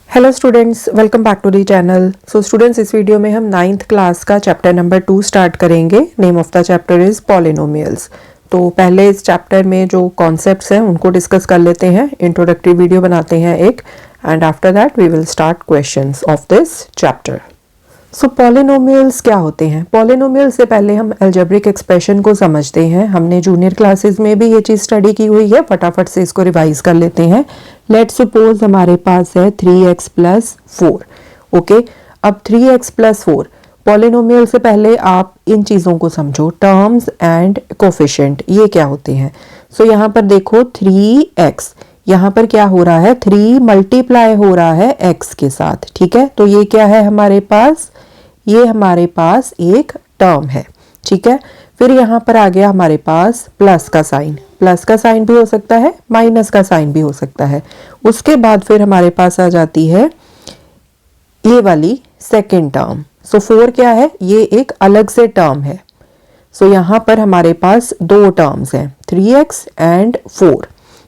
Hello students, welcome back to the channel. So students, इस video में हम 9th class का चैप्टर नंबर 2 स्टार्ट करेंगे। Name of the chapter is polynomials. तो पहले इस चैप्टर में जो कॉन्सेप्ट्स हैं उनको डिस्कस कर लेते हैं, इंट्रोडक्टरी वीडियो बनाते हैं एक, and after that we will start questions of this chapter. So polynomials क्या होते हैं? पॉलिनोमियल से पहले हम अलजेब्रिक एक्सप्रेशन को समझते हैं। हमने जूनियर क्लासेस में भी ये चीज़ स्टडी की हुई है, फटाफट से इसको रिवाइज कर लेते हैं। लेट्स सपोज हमारे पास है 3x प्लस 4। ओके, अब 3x प्लस 4 पॉलिनोमियल से पहले आप इन चीज़ों को समझो, टर्म्स एंड कोफिशिएंट ये क्या होते हैं। सो यहाँ पर देखो 3x, यहाँ पर क्या हो रहा है, 3 मल्टीप्लाई हो रहा है x के साथ, ठीक है। तो ये क्या है हमारे पास, ये हमारे पास एक टर्म है, ठीक है। फिर यहाँ पर आ गया हमारे पास प्लस का साइन, प्लस का साइन भी हो सकता है, माइनस का साइन भी हो सकता है। उसके बाद फिर हमारे पास आ जाती है ये वाली सेकेंड टर्म। सो 4 क्या है, ये एक अलग से टर्म है। सो यहाँ पर हमारे पास दो टर्म्स हैं, 3x एंड 4,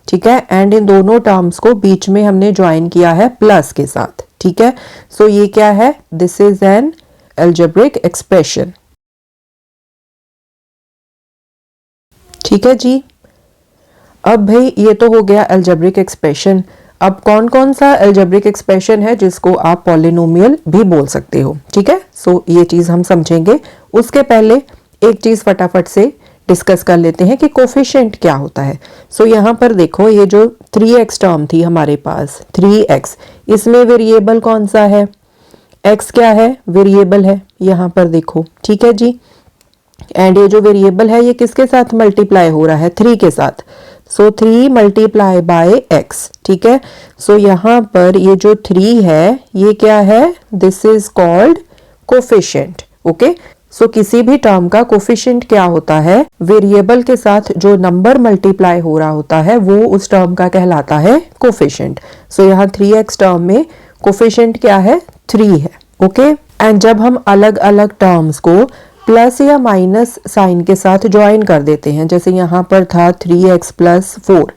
ठीक है। एंड इन दोनों टर्म्स को बीच में हमने ज्वाइन किया है प्लस के साथ, ठीक है। सो ये क्या है, this is N algebraic expression, ठीक है जी। अब भाई ये तो हो गया अलजेब्रिक एक्सप्रेशन। अब कौन कौन सा अलजेब्रिक एक्सप्रेशन है जिसको आप पॉलिनोमियल भी बोल सकते हो, ठीक है। सो ये चीज हम समझेंगे। उसके पहले एक चीज फटाफट से डिस्कस कर लेते हैं कि कोफिशिएंट क्या होता है। सो यहाँ पर देखो, ये जो 3x टर्म थी हमारे पास 3x, इसमें वेरिएबल कौन सा है, x क्या है, वेरिएबल है, यहाँ पर देखो, ठीक है जी। एंड ये जो वेरिएबल है ये किसके साथ मल्टीप्लाई हो रहा है, 3 के साथ। सो 3 मल्टीप्लाई बाय x, ठीक है। सो यहाँ पर ये जो 3 है ये क्या है, this is called coefficient, okay. So किसी भी टर्म का कोफिशिएंट क्या होता है, वेरिएबल के साथ जो नंबर मल्टीप्लाई हो रहा होता है वो उस टर्म का कहलाता है कोफिशिएंट। सो यहाँ 3x टर्म में कोफिशिएंट क्या है, 3 है, ओके। एंड जब हम अलग अलग टर्म्स को प्लस या माइनस साइन के साथ ज्वाइन कर देते हैं, जैसे यहाँ पर था 3x प्लस 4,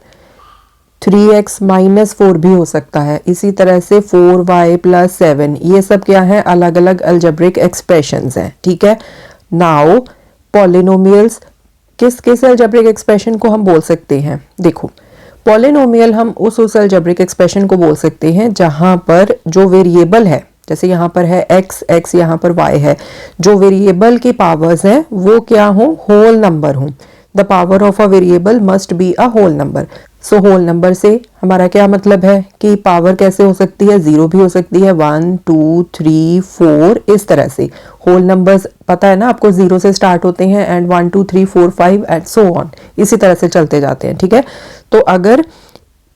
3x माइनस 4 भी हो सकता है, इसी तरह से 4y प्लस 7, ये सब क्या है, अलग अलग अलजेब्रिक एक्सप्रेशंस हैं, ठीक है। नाउ पॉलिनोमियल्स, किस किस अलजेब्रिक एक्सप्रेशन को हम बोल सकते हैं, देखो पॉलिनोमियल हम उस अलजेब्रिक एक्सप्रेशन को बोल सकते हैं जहां पर जो वेरिएबल है, जैसे यहाँ पर है x यहाँ पर y है, जो वेरिएबल की पावर्स हैं वो क्या हो, होल नंबर हो। The power of a variable must be a whole number. So whole number से हमारा क्या मतलब है कि पावर कैसे हो सकती है, 0 भी हो सकती है, 1 2 3 4, इस तरह से होल नंबर्स पता है ना आपको, 0 से स्टार्ट होते हैं एंड 1 2 3 4 5 एंड सो ऑन, इसी तरह से चलते जाते हैं, ठीक है। तो अगर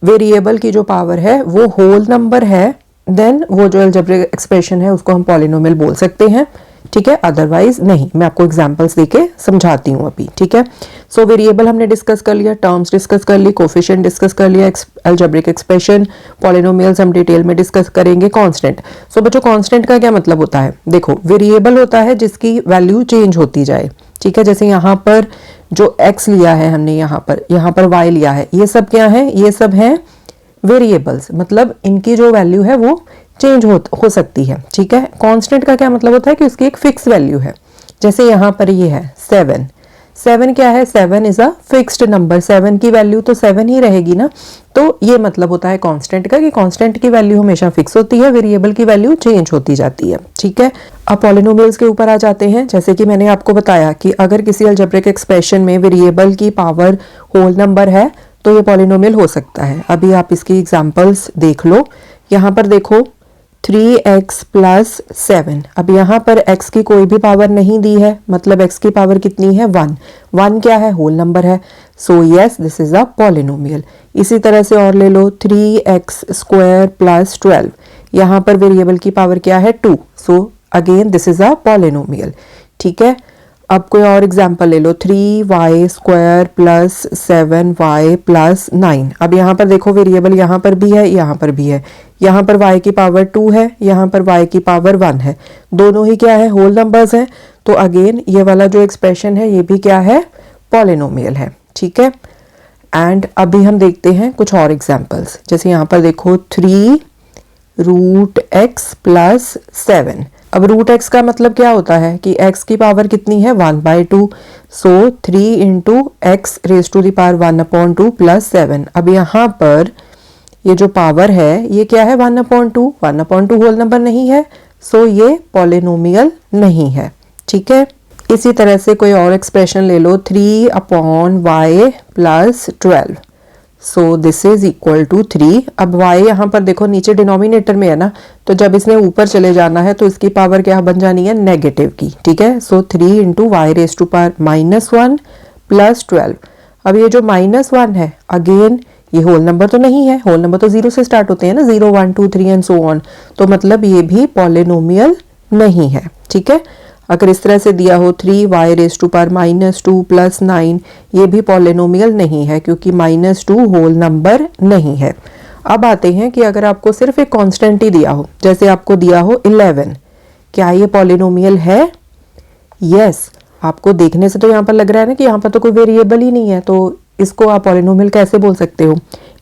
वेरिएबल की जो पावर है वो होल नंबर है, देन वो जो अलजेब्रिक एक्सप्रेशन है उसको हम पॉलिनोमियल बोल सकते हैं, ठीक है। अदरवाइज नहीं, मैं आपको एग्जांपल्स देके समझाती हूँ अभी, ठीक है। सो वेरिएबल हमने डिस्कस कर लिया, टर्म्स डिस्कस कर ली, कोफिशिएंट डिस्कस कर लिया, अलजेब्रिक एक्सप्रेशन, पॉलिनोमियल्स हम डिटेल में डिस्कस करेंगे। कांस्टेंट, सो बच्चों कांस्टेंट का क्या मतलब होता है, देखो वेरिएबल होता है जिसकी वैल्यू चेंज होती जाए, ठीक है। जैसे यहाँ पर जो x लिया है हमने, यहाँ पर y लिया है, ये सब क्या है, ये सब है वेरिएबल्स, मतलब इनकी जो वैल्यू है वो चेंज हो सकती है, ठीक है। कांस्टेंट का क्या मतलब होता है कि उसकी एक फिक्स वैल्यू है। जैसे यहाँ पर ये है 7 क्या है, 7 इज अ फिक्स्ड नंबर, 7 की वैल्यू तो 7 ही रहेगी ना। तो ये मतलब होता है कांस्टेंट का कि कांस्टेंट की वैल्यू हमेशा फिक्स होती है, वेरिएबल की वैल्यू चेंज होती जाती है, ठीक है। अब पॉलिनोमियल्स के ऊपर आ जाते हैं। जैसे कि मैंने आपको बताया कि अगर किसी अलजेब्रिक एक्सप्रेशन में वेरिएबल की पावर होल नंबर है तो ये पॉलिनोमियल हो सकता है। अभी आप इसकी एग्जांपल्स देख लो। यहाँ पर देखो 3x प्लस 7, अब यहाँ पर x की कोई भी पावर नहीं दी है, मतलब x की पावर कितनी है, 1 क्या है, होल नंबर है। So yes, this is a polynomial. इसी तरह से और ले लो 3x स्क्वायर प्लस 12, यहाँ पर वेरिएबल की पावर क्या है, 2, so again this is a polynomial, ठीक है। अब कोई और एग्जाम्पल ले लो, 3y square plus 7y plus 9, अब यहाँ पर देखो वेरिएबल यहाँ पर भी है, यहाँ पर भी है, यहाँ पर y की पावर 2 है, यहाँ पर y की पावर 1 है, दोनों ही क्या है, होल नंबर्स हैं। तो अगेन ये वाला जो एक्सप्रेशन है ये भी क्या है, पॉलिनोमियल है, ठीक है। एंड अभी हम देखते हैं कुछ और एग्जाम्पल्स। जैसे यहाँ पर देखो 3 रूट एक्स प्लस 7। अब रूट एक्स का मतलब क्या होता है कि x की पावर कितनी है 1/2, so 3 into x raise to the power 1/2 plus 7। अब यहाँ पर ये जो पावर है ये क्या है 1/2, 1/2 होल नंबर नहीं है, सो ये पॉलिनोमियल नहीं है। ठीक है, इसी तरह से कोई और एक्सप्रेशन ले लो 3/y plus 12, so this is equal to 3। अब y यहाँ पर देखो नीचे डिनोमिनेटर में है ना, तो जब इसने ऊपर चले जाना है तो इसकी पावर क्या बन जानी है नेगेटिव की। ठीक है, so 3 into y raise to power -1 plus 12। अब ये जो -1 है अगेन ये होल नंबर तो नहीं है, होल नंबर तो 0 से स्टार्ट होते हैं ना, 0 1 2 3 एंड सो ऑन, तो मतलब ये भी पॉलिनोमियल नहीं है। ठीक है, अगर इस तरह से दिया हो 3y raise to power -2 plus 9, ये भी पॉलिनोमियल नहीं है क्योंकि -2 होल नंबर नहीं है। अब आते हैं कि अगर आपको सिर्फ एक कांस्टेंट ही दिया हो, जैसे आपको दिया हो 11, क्या ये पॉलिनोमियल है? यस, आपको देखने से तो यहाँ पर लग रहा है ना कि यहाँ पर तो कोई वेरिएबल ही नहीं है, तो इसको आप पॉलिनोमियल कैसे बोल सकते हो?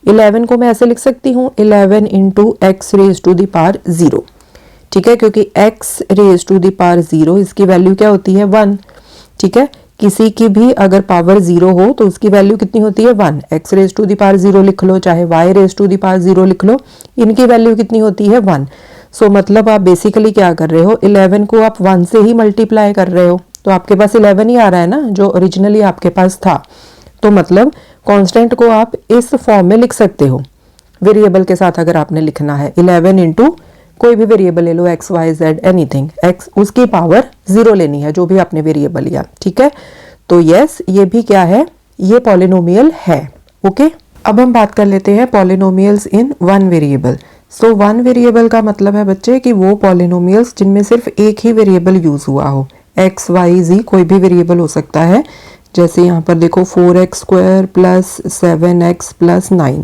11 को मैं ऐसे लिख सकती हूँ 11 into x raise to the power 0। ठीक है, क्योंकि x raise to the power 0 इसकी वैल्यू क्या होती है 1। ठीक है, किसी की भी अगर पावर 0 हो तो उसकी वैल्यू कितनी होती है 1। x raise to the power 0 लिख लो, चाहे y raise to the power 0 लिख लो, इनकी वैल्यू कितनी होती है 1। सो मतलब आप बेसिकली क्या कर रहे हो, 11 को आप 1 से ही मल्टीप्लाई कर रहे हो, तो आपके पास 11 ही आ रहा है ना जो ओरिजिनली आपके पास था। तो मतलब कांस्टेंट को आप इस फॉर्म में लिख सकते हो वेरिएबल के साथ। अगर आपने लिखना है 11 इंटू कोई भी वेरिएबल ले लो, X Y Z anything, X उसकी पावर 0 लेनी है जो भी आपने वेरिएबल लिया। ठीक है, तो यस ये भी क्या है, ये पॉलिनोमियल है। ओके, अब हम बात कर लेते हैं polynomials in one variable. So one variable का मतलब है बच्चे कि वो पॉलिनोमियल्स जिनमें सिर्फ एक ही वेरिएबल यूज हुआ हो, एक्स वाई जी कोई भी वेरिएबल हो सकता है। जैसे यहाँ पर देखो 4x² प्लस 7x प्लस 9,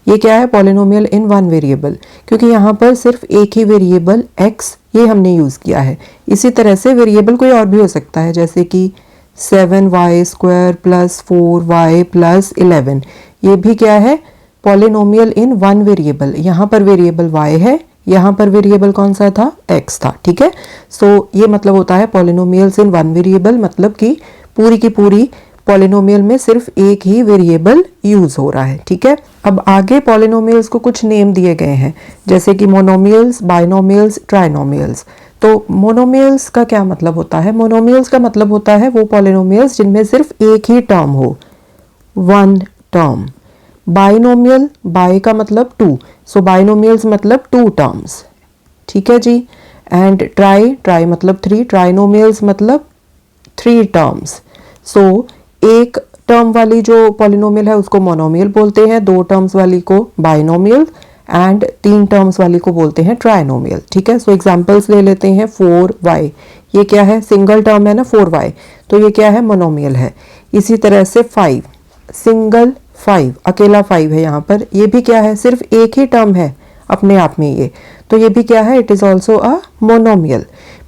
ये क्या है पॉलिनोमियल इन वन वेरिएबल, क्योंकि यहाँ पर सिर्फ एक ही वेरिएबल x ये हमने यूज किया है। इसी तरह से वेरिएबल कोई और भी हो सकता है, जैसे कि 7y² प्लस 4y प्लस 11, ये भी क्या है पॉलिनोमियल इन वन वेरिएबल। यहाँ पर वेरिएबल y है, यहाँ पर वेरिएबल कौन सा था x था। ठीक है, सो ये मतलब होता है पॉलिनोमियल्स इन वन वेरिएबल, मतलब कि पूरी की पूरी पॉलिनोमियल में सिर्फ एक ही वेरिएबल यूज हो रहा है। ठीक है, अब आगे पॉलिनोमियल्स को कुछ नेम दिए गए हैं, जैसे कि मोनोमियल्स, बाइनोमियल्स, ट्राइनोमियल्स। तो मोनोमियल्स का क्या मतलब होता है? मोनोमियल्स का मतलब होता है वो पॉलिनोमियल्स जिनमें सिर्फ एक ही टर्म हो, वन टर्म। बाइनोमियल, बाई का मतलब 2, सो बाइनोमियल्स मतलब 2 टर्म्स। ठीक है जी, एंड ट्राई मतलब 3, ट्राइनोमियल्स मतलब 3 टर्म्स। सो एक टर्म वाली जो पॉलिनोमियल है उसको मोनोमियल बोलते हैं, 2 टर्म्स वाली को बाइनोमियल, एंड 3 टर्म्स वाली को बोलते हैं ट्राइनोमियल। ठीक है, सो एग्जांपल्स ले लेते हैं 4y, ये क्या है सिंगल टर्म है ना 4y, तो ये क्या है मोनोमियल है। इसी तरह से 5, सिंगल 5, अकेला 5 है यहाँ पर, ये भी क्या है सिर्फ एक ही टर्म है अपने आप में ये, तो ये भी क्या है it is also a monomial.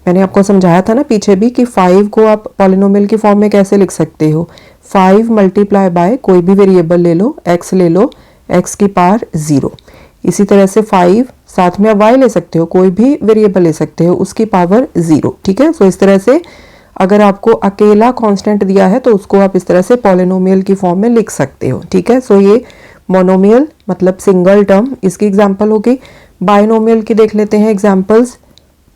मैंने आपको समझाया था ना पीछे भी कि 5 को आप पॉलिनोमियल की फॉर्म में कैसे लिख सकते हो, 5 मल्टीप्लाई बाय कोई भी वेरिएबल ले लो, x ले लो, x की पावर 0। इसी तरह से 5 साथ में आप y ले सकते हो, कोई भी वेरिएबल ले सकते हो, उसकी पावर 0। ठीक है, सो इस तरह से अगर आपको अकेला कांस्टेंट दिया है तो उसको आप इस तरह से पॉलिनोमियल की फॉर्म में लिख सकते हो। ठीक है, सो ये मोनोमियल मतलब सिंगल टर्म, इसकी एग्जांपल होगी। बाइनोमियल की देख लेते हैं एग्जांपल्स,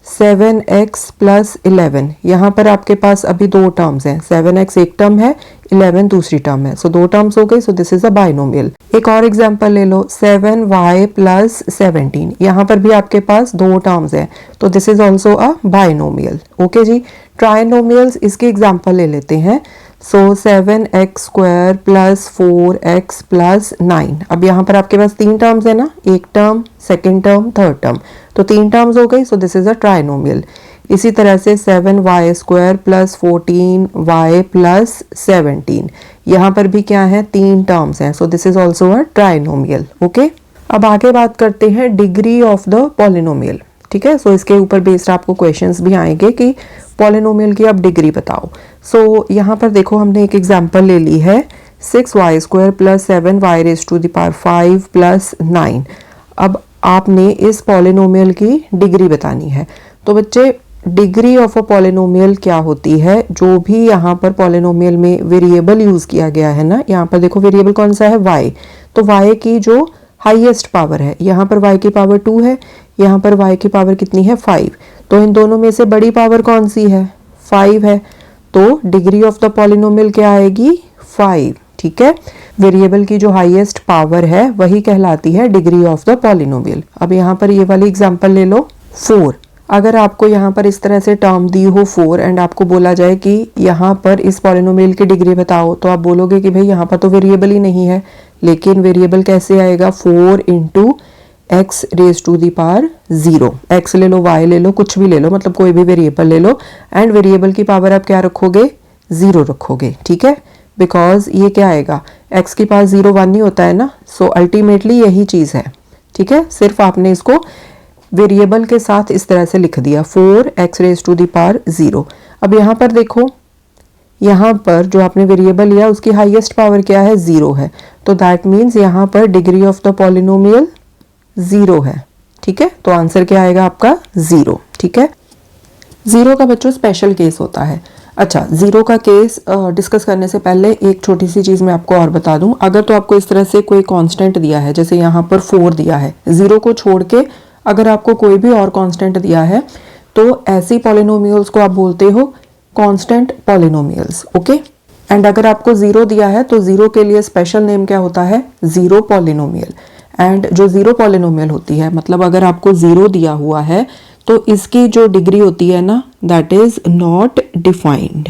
7x प्लस 11, यहाँ पर आपके पास अभी 2 टर्म्स हैं, 7x एक टर्म है, 11 दूसरी टर्म है, सो 2 टर्म्स हो गई, सो दिस इज अ बाइनोमियल। एक और एग्जांपल ले लो 7y प्लस 17, यहाँ पर भी आपके पास 2 टर्म्स हैं, तो this is also a binomial. Okay जी, ट्राइनोमियल्स इसकी एग्जांपल ले लेते हैं। सो 7x² प्लस 4x प्लस 9, अब यहाँ पर आपके पास 3 टर्म्स है ना, एक term, second term, third term, तो 3 टर्म्स हो गई, सो दिस इज अ ट्राइनोमियल। इसी तरह से 7y² प्लस 14y प्लस 17, यहाँ पर भी क्या है 3 टर्म्स हैं, सो this is also a trinomial. Okay, अब आगे बात करते हैं डिग्री ऑफ द पॉलिनोमियल। ठीक है, सो इसके ऊपर बेस्ड आपको क्वेश्चंस भी आएंगे कि पॉलिनोमियल की आप डिग्री बताओ। सो यहाँ पर देखो हमने एक एग्जांपल ले ली है 6y² plus 7y raise to the power 5 plus 9। अब आपने इस पॉलिनोमियल की डिग्री बतानी है। तो बच्चे डिग्री ऑफ अ पॉलिनोमियल क्या होती है, जो भी यहाँ पर पॉलिनोमियल में वेरिएबल यूज किया गया है ना, यहाँ पर देखो वेरिएबल कौन सा है, y, तो y की जो हाईएस्ट पावर है, यहाँ पर y की पावर 2 है, यहाँ पर y की पावर कितनी है 5, तो इन दोनों में से बड़ी पावर कौन सी है 5 है, तो डिग्री ऑफ द पॉलिनोमियल क्या आएगी 5। ठीक है, वेरिएबल की जो हाईएस्ट पावर है वही कहलाती है डिग्री ऑफ द पॉलिनोमियल। अब यहाँ पर ये वाली एग्जांपल ले लो 4। अगर आपको यहाँ पर इस तरह से टर्म दी हो 4 एंड आपको बोला जाए कि यहाँ पर इस पॉलिनोमियल की डिग्री बताओ, तो आप बोलोगे कि भाई यहाँ पर तो वेरिएबल ही नहीं है, लेकिन वेरिएबल कैसे आएगा 4 into x raise to the power 0। X ले लो, वाई ले लो, कुछ भी ले लो, मतलब कोई भी वेरिएबल ले लो, एंड वेरिएबल की पावर आप क्या रखोगे 0 रखोगे। ठीक है, बिकॉज ये क्या आएगा, एक्स के पास 0 1 नहीं होता है ना, सो अल्टीमेटली यही चीज है। ठीक है, सिर्फ आपने इसको वेरिएबल के साथ इस तरह से लिख दिया 4 x raise to the power 0। अब यहाँ पर देखो, यहाँ पर जो आपने वेरिएबल लिया उसकी हाईएस्ट पावर क्या है 0 है, तो दैट मीन्स यहाँ पर डिग्री ऑफ द पॉलिनोमियल 0 है। ठीक है, तो आंसर क्या आएगा आपका 0। ठीक है, 0 का बच्चों स्पेशल केस होता है। अच्छा, 0 का केस डिस्कस करने से पहले एक छोटी सी चीज मैं आपको और बता दूं। अगर तो आपको इस तरह से कोई कांस्टेंट दिया है, जैसे यहाँ पर 4 दिया है, 0 को छोड़ के अगर आपको कोई भी और कांस्टेंट दिया है, तो ऐसी पॉलिनोमियल्स को आप बोलते हो कांस्टेंट पॉलिनोमियल्स। ओके, एंड अगर आपको 0 दिया है तो 0 के लिए स्पेशल नेम क्या होता है 0 पॉलिनोमियल। एंड जो 0 पॉलिनोमियल होती है, मतलब अगर आपको 0 दिया हुआ है तो इसकी जो डिग्री होती है ना, that is not defined.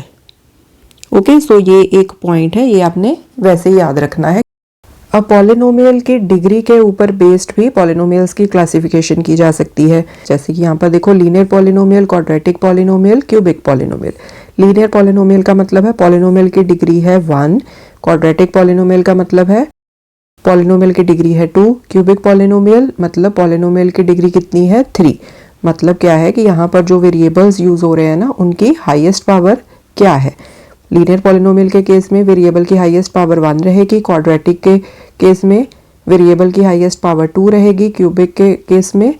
Okay, so ये एक पॉइंट है, ये आपने वैसे ही याद रखना है। अब पॉलिनोमियल की डिग्री के ऊपर बेस्ड भी पॉलिनोमियल्स की क्लासिफिकेशन की जा सकती है। जैसे कि यहाँ पर देखो, linear polynomial, quadratic polynomial, cubic polynomial. Linear polynomial का मतलब है पॉलिनोमियल की डिग्री है 1, क्वाड्रेटिक पॉलिनोमियल का मतलब है पॉलिनोमियल की डिग्री है 2, क्यूबिक पॉलिनोमियल मतलब पॉलिनोमियल की डिग्री कितनी है 3। मतलब क्या है कि यहाँ पर जो वेरिएबल्स यूज हो रहे हैं ना, उनकी हाईएस्ट पावर क्या है। लीनियर पॉलिनोमियल के केस में वेरिएबल की हाईएस्ट पावर 1 रहेगी, क्वाड्रेटिक के केस में वेरिएबल की हाईएस्ट पावर 2 रहेगी, क्यूबिक के केस में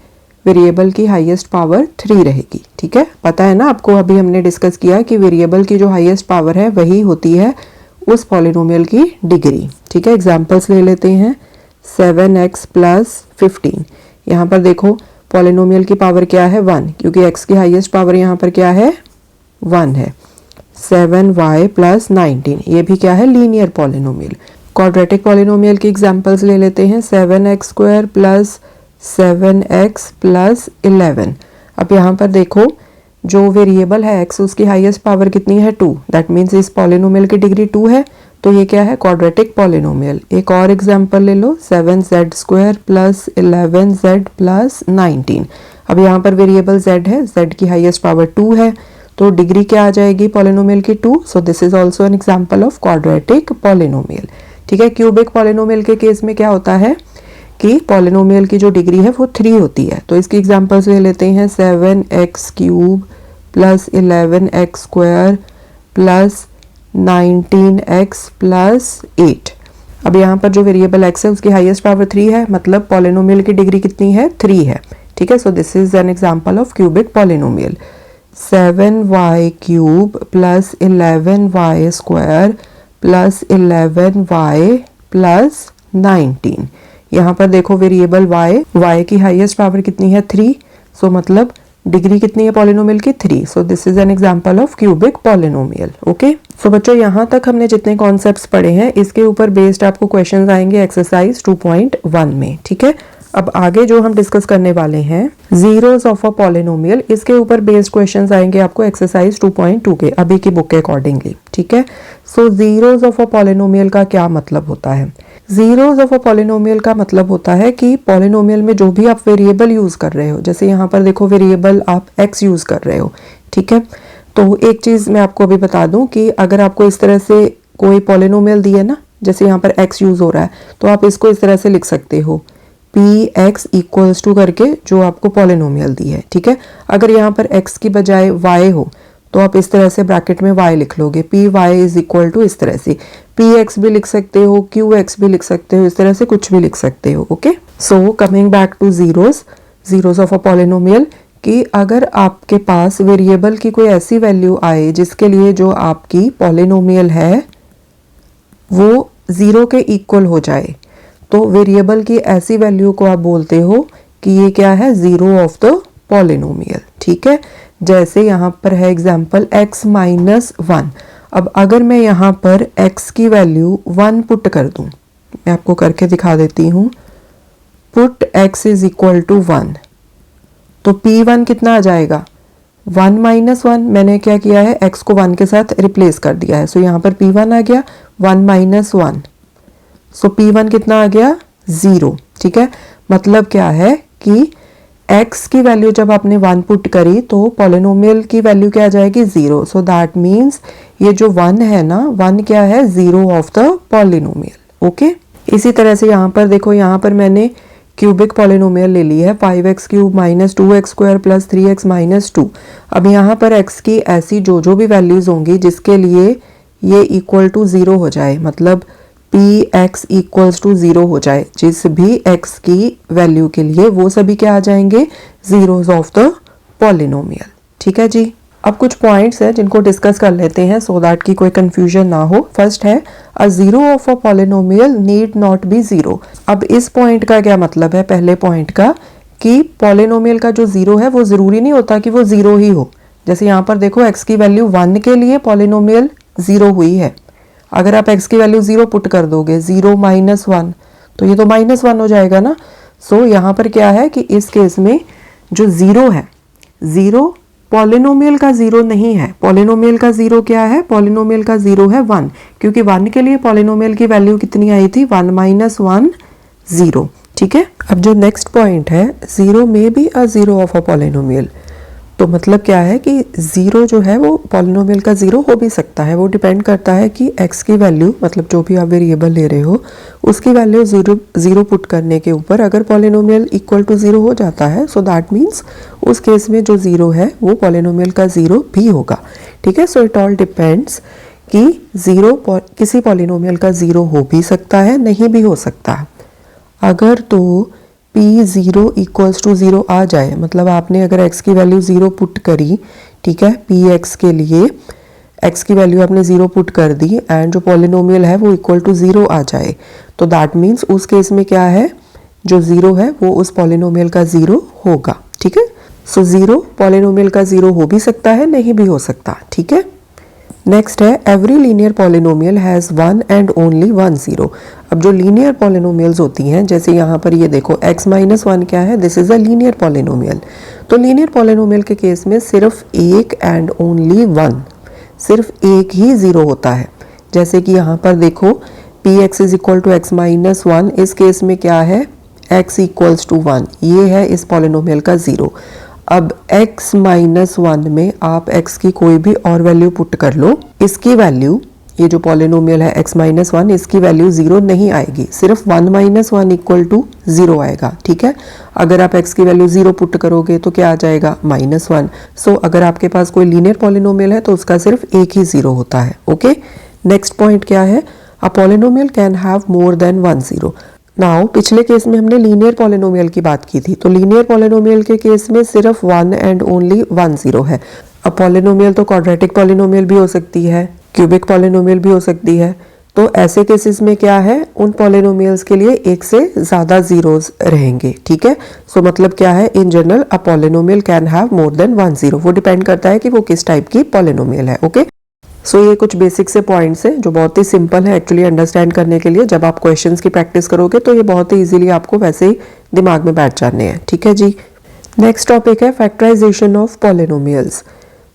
वेरिएबल की हाईएस्ट पावर 3 रहेगी। ठीक है, पता है ना आपको, अभी हमने डिस्कस किया कि वेरिएबल की जो हाईएस्ट पावर है वही होती है उस पॉलिनोमियल की डिग्री। ठीक है, एग्जांपल्स ले लेते हैं। 7x प्लस 15, यहाँ पर देखो पॉलिनोमियल की पावर क्या है 1, क्योंकि x की हाईएस्ट पावर यहाँ पर क्या है 1 है। 7y प्लस 19, ये भी क्या है लीनियर पॉलिनोमियल। क्वाड्रेटिक पॉलिनोमियल की एग्जांपल्स ले लेते हैं। 7x square plus 7x plus 11। अब यहाँ पर देखो, जो वेरिएबल है x, उसकी हाईएस्ट पावर कितनी है 2, दैट मीन्स इस पॉलिनोमियल की डिग्री 2 है, तो ये क्या है क्वाड्रेटिक पॉलिनोमियल। एक और एग्जांपल ले लो, 7z square plus 11z plus 19। अब यहाँ पर वेरिएबल z है, z की हाईएस्ट पावर 2 है, तो डिग्री क्या आ जाएगी पॉलिनोमियल की 2। सो this is also an example of quadratic polynomial. ठीक है, क्यूबिक पॉलिनोमियल के केस में क्या होता है कि पॉलिनोमियल की जो डिग्री है वो 3 होती है। तो इसकी एग्जांपल्स ले लेते हैं। 7x cube plus 11x square plus 19x plus 8। अब यहाँ पर जो वेरिएबल x है उसकी हाईएस्ट पावर 3 है, मतलब पॉलिनोमियल की डिग्री कितनी है 3 है। ठीक है, सो this is an example of cubic polynomial. 7y cube plus 11y square plus 11y plus 19। यहाँ पर देखो वेरिएबल y की हाईएस्ट पावर कितनी है 3, सो मतलब डिग्री कितनी है पॉलिनोमियल की 3। So this is an example of cubic polynomial. Okay, so बच्चों यहाँ तक हमने जितने कॉन्सेप्ट्स पढ़े हैं इसके ऊपर बेस्ड आपको क्वेश्चंस आएंगे एक्सरसाइज 2.1 में। ठीक है, अब आगे जो हम डिस्कस करने वाले हैं जीरोस ऑफ अ पॉलिनोमियल, इसके ऊपर बेस्ड क्वेश्चंस आएंगे आपको एक्सरसाइज 2.2 के अभी की बुक के अकॉर्डिंगली। ठीक है, सो जीरोस ऑफ अ पॉलिनोमियल का क्या मतलब होता है। जीरोस ऑफ अ पॉलिनोमियल का मतलब होता है कि पॉलिनोमियल में जो भी आप वेरिएबल यूज कर रहे हो, जैसे यहाँ पर देखो वेरिएबल आप x यूज कर रहे हो। ठीक है, तो एक चीज मैं आपको अभी बता दूं कि अगर आपको इस तरह से कोई पॉलिनोमियल दी है ना, जैसे यहाँ पर x यूज हो रहा है, तो आप इसको इस तरह से लिख सकते हो px इक्वल्स टू करके जो आपको पॉलिनोमियल दी है। ठीक है, अगर यहाँ पर x की बजाय y हो तो आप इस तरह से ब्रैकेट में y लिख लोगे, p y is equal to इस तरह से, पी एक्स भी लिख सकते हो, क्यू एक्स भी लिख सकते हो, इस तरह से कुछ भी लिख सकते हो। Okay, so coming back two zeros of a polynomial, कि अगर आपके पास वेरिएबल की कोई ऐसी वैल्यू आए जिसके लिए जो आपकी पॉलिनोमियल है वो ज़ीरो के इक्वल हो जाए, तो वेरिएबल की ऐसी वैल्यू को आप बोलते हो कि ये क्या है, ज़ीरो ऑफ द पॉलिनोमियल। ठीक है, जैसे यहाँ पर है एग्जाम्पल x माइनस वन। अब अगर मैं यहाँ पर x की वैल्यू 1 पुट कर दूँ, मैं आपको करके दिखा देती हूँ, put x is equal to 1, तो P1 कितना आ जाएगा, 1 माइनस वन। मैंने क्या किया है, x को 1 के साथ रिप्लेस कर दिया है, सो यहाँ पर P1 आ गया 1 माइनस वन, सो P1 कितना आ गया, 0। ठीक है, मतलब क्या है कि x की वैल्यू जब आपने 1 पुट करी तो पॉलिनोमियल की वैल्यू क्या आ जाएगी, 0। सो दैट मीन्स ये जो 1 है ना, 1 क्या है, 0 ऑफ द पॉलिनोमियल। ओके, इसी तरह से यहाँ पर देखो, यहाँ पर मैंने क्यूबिक पॉलिनोमियल ले ली है, 5x cube minus 2x square plus 3x minus 2। अब यहाँ पर x की ऐसी जो भी वैल्यूज होंगी जिसके लिए ये इक्वल टू 0 हो जाए, मतलब पी एक्स इक्वल्स टू 0 हो जाए, जिस भी x की वैल्यू के लिए वो सभी क्या आ जाएंगे, जीरोस ऑफ द पॉलिनोमियल। ठीक है जी, अब कुछ पॉइंट्स हैं जिनको डिस्कस कर लेते हैं सो दैट कि कोई कंफ्यूजन ना हो। फर्स्ट है, a zero of a polynomial need not be zero. अब इस पॉइंट का क्या मतलब है, पहले पॉइंट का, कि पॉलिनोमियल का जो जीरो है वो जरूरी नहीं होता कि वो जीरो ही हो। जैसे यहाँ पर देखो x की वैल्यू 1 के लिए पॉलिनोमियल जीरो हुई है, अगर आप x की वैल्यू 0 पुट कर दोगे, 0 माइनस वन, तो ये तो माइनस वन हो जाएगा ना। सो यहाँ पर क्या है कि इस केस में जो जीरो है, जीरो पॉलिनोमियल का जीरो नहीं है। पॉलिनोमियल का जीरो क्या है, पॉलिनोमियल का जीरो है 1, क्योंकि 1 के लिए पॉलिनोमियल की वैल्यू कितनी आई थी, 1 माइनस वन, 0। ठीक है, अब जो नेक्स्ट पॉइंट है, जीरो में be a zero of a polynomial, तो मतलब क्या है कि जीरो जो है वो पॉलिनोमियल का जीरो हो भी सकता है। वो डिपेंड करता है कि x की वैल्यू, मतलब जो भी आप वेरिएबल ले रहे हो उसकी वैल्यू जीरो पुट करने के ऊपर अगर पॉलिनोमियल इक्वल टू 0 हो जाता है, सो दैट मीन्स उस केस में जो जीरो है वो पॉलिनोमियल का जीरो भी होगा। ठीक है, सो इट ऑल डिपेंड्स कि जीरो किसी पॉलिनोमियल का जीरो हो भी सकता है, नहीं भी हो सकता। अगर तो पी 0 इक्वल्स टू 0 आ जाए, मतलब आपने अगर x की वैल्यू 0 पुट करी, ठीक है, पी एक्स के लिए x की वैल्यू आपने 0 पुट कर दी एंड जो पॉलिनोमियल है वो इक्वल टू 0 आ जाए, तो दैट मीन्स उस केस में क्या है, जो 0 है वो उस पॉलिनोमियल का 0 होगा। ठीक है, सो 0 पॉलिनोमियल का 0 हो भी सकता है, नहीं भी हो सकता। ठीक है, नेक्स्ट है, every linear polynomial has one and only one zero. अब जो लीनियर पॉलिनोमियल्स होती हैं, जैसे यहाँ पर ये देखो x माइनस वन क्या है, this is a linear polynomial. तो लीनियर पॉलिनोमियल के केस में सिर्फ एक एंड ओनली वन, सिर्फ एक ही जीरो होता है। जैसे कि यहाँ पर देखो p x is equal to x minus one, इस केस में क्या है, x इक्वल्स टू वन, ये है इस पॉलिनोमियल का जीरो। अब x माइनस वन में आप x की कोई भी और वैल्यू पुट कर लो, इसकी वैल्यू, ये जो पॉलिनोमियल है x माइनस वन, इसकी वैल्यू 0 नहीं आएगी, सिर्फ 1 माइनस वन इक्वल टू 0 आएगा। ठीक है, अगर आप x की वैल्यू 0 पुट करोगे तो क्या आ जाएगा, माइनस वन। सो अगर आपके पास कोई लीनियर पॉलिनोमियल है तो उसका सिर्फ एक ही 0 होता है। ओके, नेक्स्ट पॉइंट क्या है, a polynomial can have more than one zero. Now पिछले केस में हमने लीनियर पॉलिनोमियल की बात की थी, तो लीनियर पॉलिनोमियल के केस में सिर्फ one and only one zero है। अब पॉलिनोमियल तो क्वाड्रेटिक पॉलिनोमियल भी हो सकती है, क्यूबिक पॉलिनोमियल भी हो सकती है, तो ऐसे केसेस में क्या है, उन पॉलिनोमियल्स के लिए एक से ज़्यादा जीरोस रहेंगे। ठीक है, सो मतलब क्या है, in general a polynomial can have more than one zero. वो डिपेंड करता है कि वो किस टाइप की पॉलिनोमियल है। ओके, सो ये कुछ बेसिक से पॉइंट्स हैं जो बहुत ही सिंपल है एक्चुअली अंडरस्टैंड करने के लिए। जब आप क्वेश्चंस की प्रैक्टिस करोगे तो ये बहुत ही इजीली आपको वैसे ही दिमाग में बैठ जाने हैं। ठीक है जी, नेक्स्ट टॉपिक है फैक्टराइजेशन ऑफ पॉलिनोमियल्स।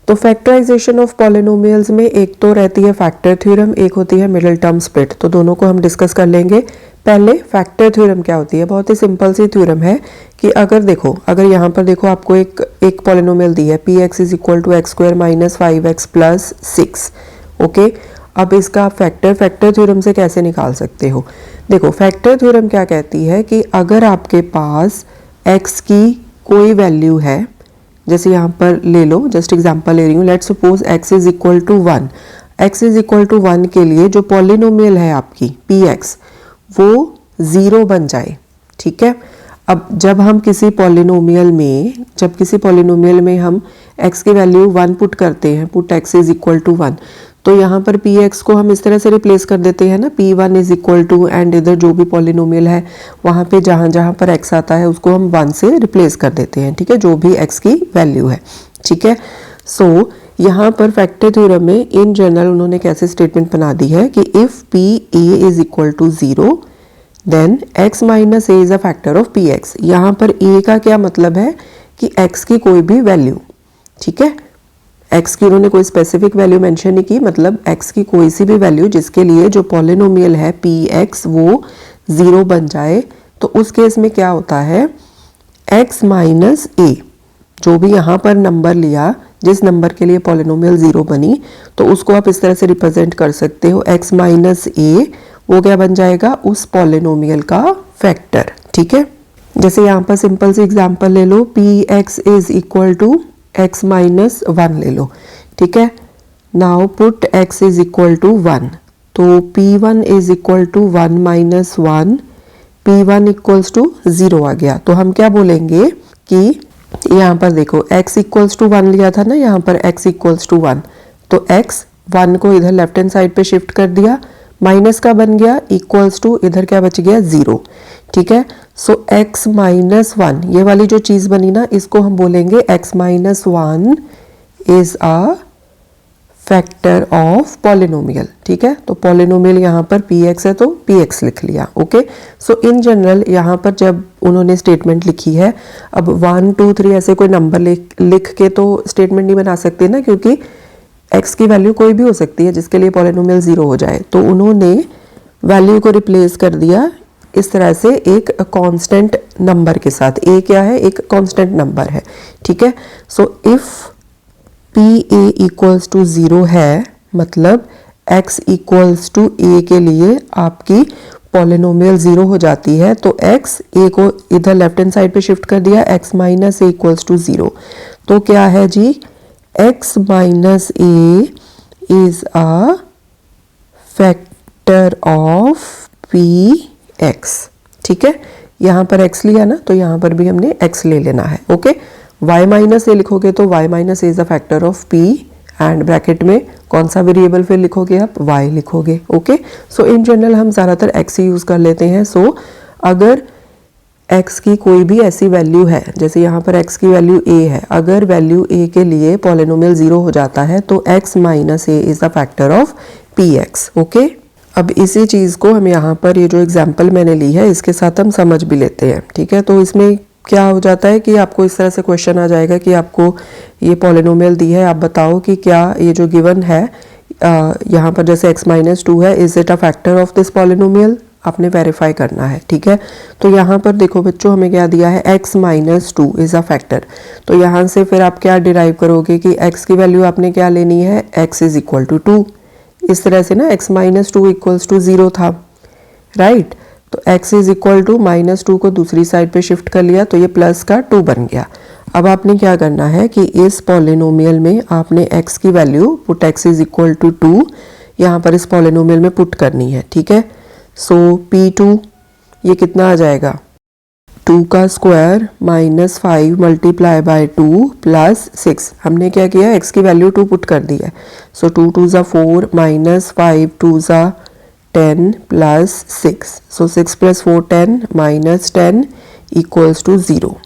तो फैक्टराइजेशन ऑफ पॉलिनोमियल्स में एक तो रहती है फैक्टर थ्योरम, एक होती है मिडिल टर्म स्प्लिट, तो दोनों को हम डिस्कस कर लेंगे। पहले फैक्टर थ्योरम क्या होती है, बहुत ही सिंपल सी थ्योरम है कि अगर देखो, अगर यहाँ पर देखो आपको एक पॉलिनोमियल दी है p x is equal to x square minus 5x plus 6। Okay, अब इसका फैक्टर थ्योरम से कैसे निकाल सकते हो, देखो फैक्टर थ्योरम क्या कहती है कि अगर आपके पास x की कोई वैल्यू है जैसे यहाँ पर ले लो, जस्ट एग्जांपल ले रही हूँ, let's suppose x is equal to 1। x is equal to 1 के लिए जो पॉलिनोमियल है आपकी px वो 0 बन जाए, ठीक है। अब जब किसी पॉलिनोमियल में हम x की वैल्यू 1 पुट करते हैं, put x is equal to 1, तो यहाँ पर px को हम इस तरह से रिप्लेस कर देते हैं ना, p1 is equal to, and इधर जो भी पॉलिनोमियल है वहाँ पे जहाँ जहाँ पर x आता है उसको हम 1 से रिप्लेस कर देते हैं, ठीक है, जो भी x की वैल्यू है, ठीक है। सो यहाँ पर फैक्टर थ्योरम में इन जनरल उन्होंने कैसे स्टेटमेंट बना दी है कि if p a is equal to 0 then x minus a is a factor of px। यहाँ पर a का क्या मतलब है कि x की कोई भी वैल्यू, ठीक है, x की उन्होंने कोई स्पेसिफिक वैल्यू मेंशन नहीं की, मतलब x की कोई सी भी वैल्यू जिसके लिए जो पॉलिनोमियल है px वो 0 बन जाए, तो उस केस में क्या होता है, x माइनस a, जो भी यहाँ पर नंबर लिया, जिस नंबर के लिए पॉलिनोमियल 0 बनी, तो उसको आप इस तरह से रिप्रेजेंट कर सकते हो, x माइनस a वो क्या बन जाएगा, उस पॉलिनोमियल का फैक्टर, ठीक है। जैसे यहाँ पर सिंपल सी एग्जांपल ले लो, px is equal to x minus 1 ले लो, ठीक है। Now put x is equal to 1, तो p1 is equal to 1 minus 1, p1 equals to 0 आ गया। तो हम क्या बोलेंगे कि यहाँ पर देखो x इक्वल्स टू 1 लिया था ना, यहाँ पर x इक्वल्स टू 1, तो x 1 को इधर लेफ्ट हैंड साइड पे शिफ्ट कर दिया, माइनस का बन गया, इक्वल्स टू इधर क्या बच गया, 0, ठीक है। सो x माइनस 1 ये वाली जो चीज बनी ना, इसको हम बोलेंगे x minus 1 is a factor of polynomial, ठीक है। तो पॉलिनोमियल यहाँ पर px है तो px लिख लिया, ओके। सो इन जनरल यहाँ पर जब उन्होंने स्टेटमेंट लिखी है, अब 1 2 3 ऐसे कोई नंबर लिख के तो स्टेटमेंट नहीं बना सकते ना, क्योंकि x की वैल्यू कोई भी हो सकती है जिसके लिए पॉलिनोमियल 0 हो जाए, तो उन्होंने वैल्यू को रिप्लेस कर दिया इस तरह से एक कांस्टेंट नंबर के साथ। a क्या है, एक कांस्टेंट नंबर है, ठीक है। So if p a equals to 0 है, मतलब x इक्वल्स टू a के लिए आपकी पॉलिनोमियल 0 हो जाती है, तो x a को इधर लेफ्ट हैंड साइड पे शिफ्ट कर दिया, x minus a equals to 0, तो क्या है जी, x minus a is a factor of px, ठीक है। यहाँ पर x लिया ना, तो यहाँ पर भी हमने x ले लेना है, ओके। y माइनस a लिखोगे तो y minus a is a factor of p, and bracket में कौन सा वेरिएबल फिर लिखोगे आप, y लिखोगे, ओके। सो इन जनरल हम ज़्यादातर x ही यूज़ कर लेते हैं। सो अगर x की कोई भी ऐसी वैल्यू है, जैसे यहाँ पर x की वैल्यू a है, अगर वैल्यू a के लिए पॉलिनोमियल 0 हो जाता है तो x minus a is the factor of px, okay. अब इसी चीज़ को हम यहाँ पर ये जो एग्जांपल मैंने ली है इसके साथ हम समझ भी लेते हैं, ठीक है। तो इसमें क्या हो जाता है कि आपको इस तरह से क्वेश्चन आ जाएगा कि आपको ये पॉलिनोमियल दी है, आप बताओ कि क्या ये जो गिवन है यहाँ पर जैसे x माइनस 2 है, is it a factor of this polynomial, आपने वेरीफाई करना है, ठीक है। तो यहाँ पर देखो बच्चों, हमें क्या दिया है, x minus 2 is a factor, तो यहाँ से फिर आप क्या डिराइव करोगे कि x की वैल्यू आपने क्या लेनी है, x इज इक्वल टू 2, इस तरह से ना, x माइनस 2 इक्वल्स टू 0 था, राइट। तो x is equal to minus 2 को दूसरी साइड पे शिफ्ट कर लिया, तो ये प्लस का 2 बन गया। अब आपने क्या करना है कि इस पॉलिनोमियल में आपने x की value put x is equal to 2 यहाँ पर इस पॉलिनोमियल में पुट करनी है, ठीक है। सो p2 ये कितना आ जाएगा, 2 का square minus 5 multiply by 2 plus 6, हमने क्या किया, x की वैल्यू 2 पुट कर दी है। सो 2 2 ज़ा 4 माइनस 5 2 ज़ा 10 plus 6, so 6 plus 4 10 minus 10 equals to 0,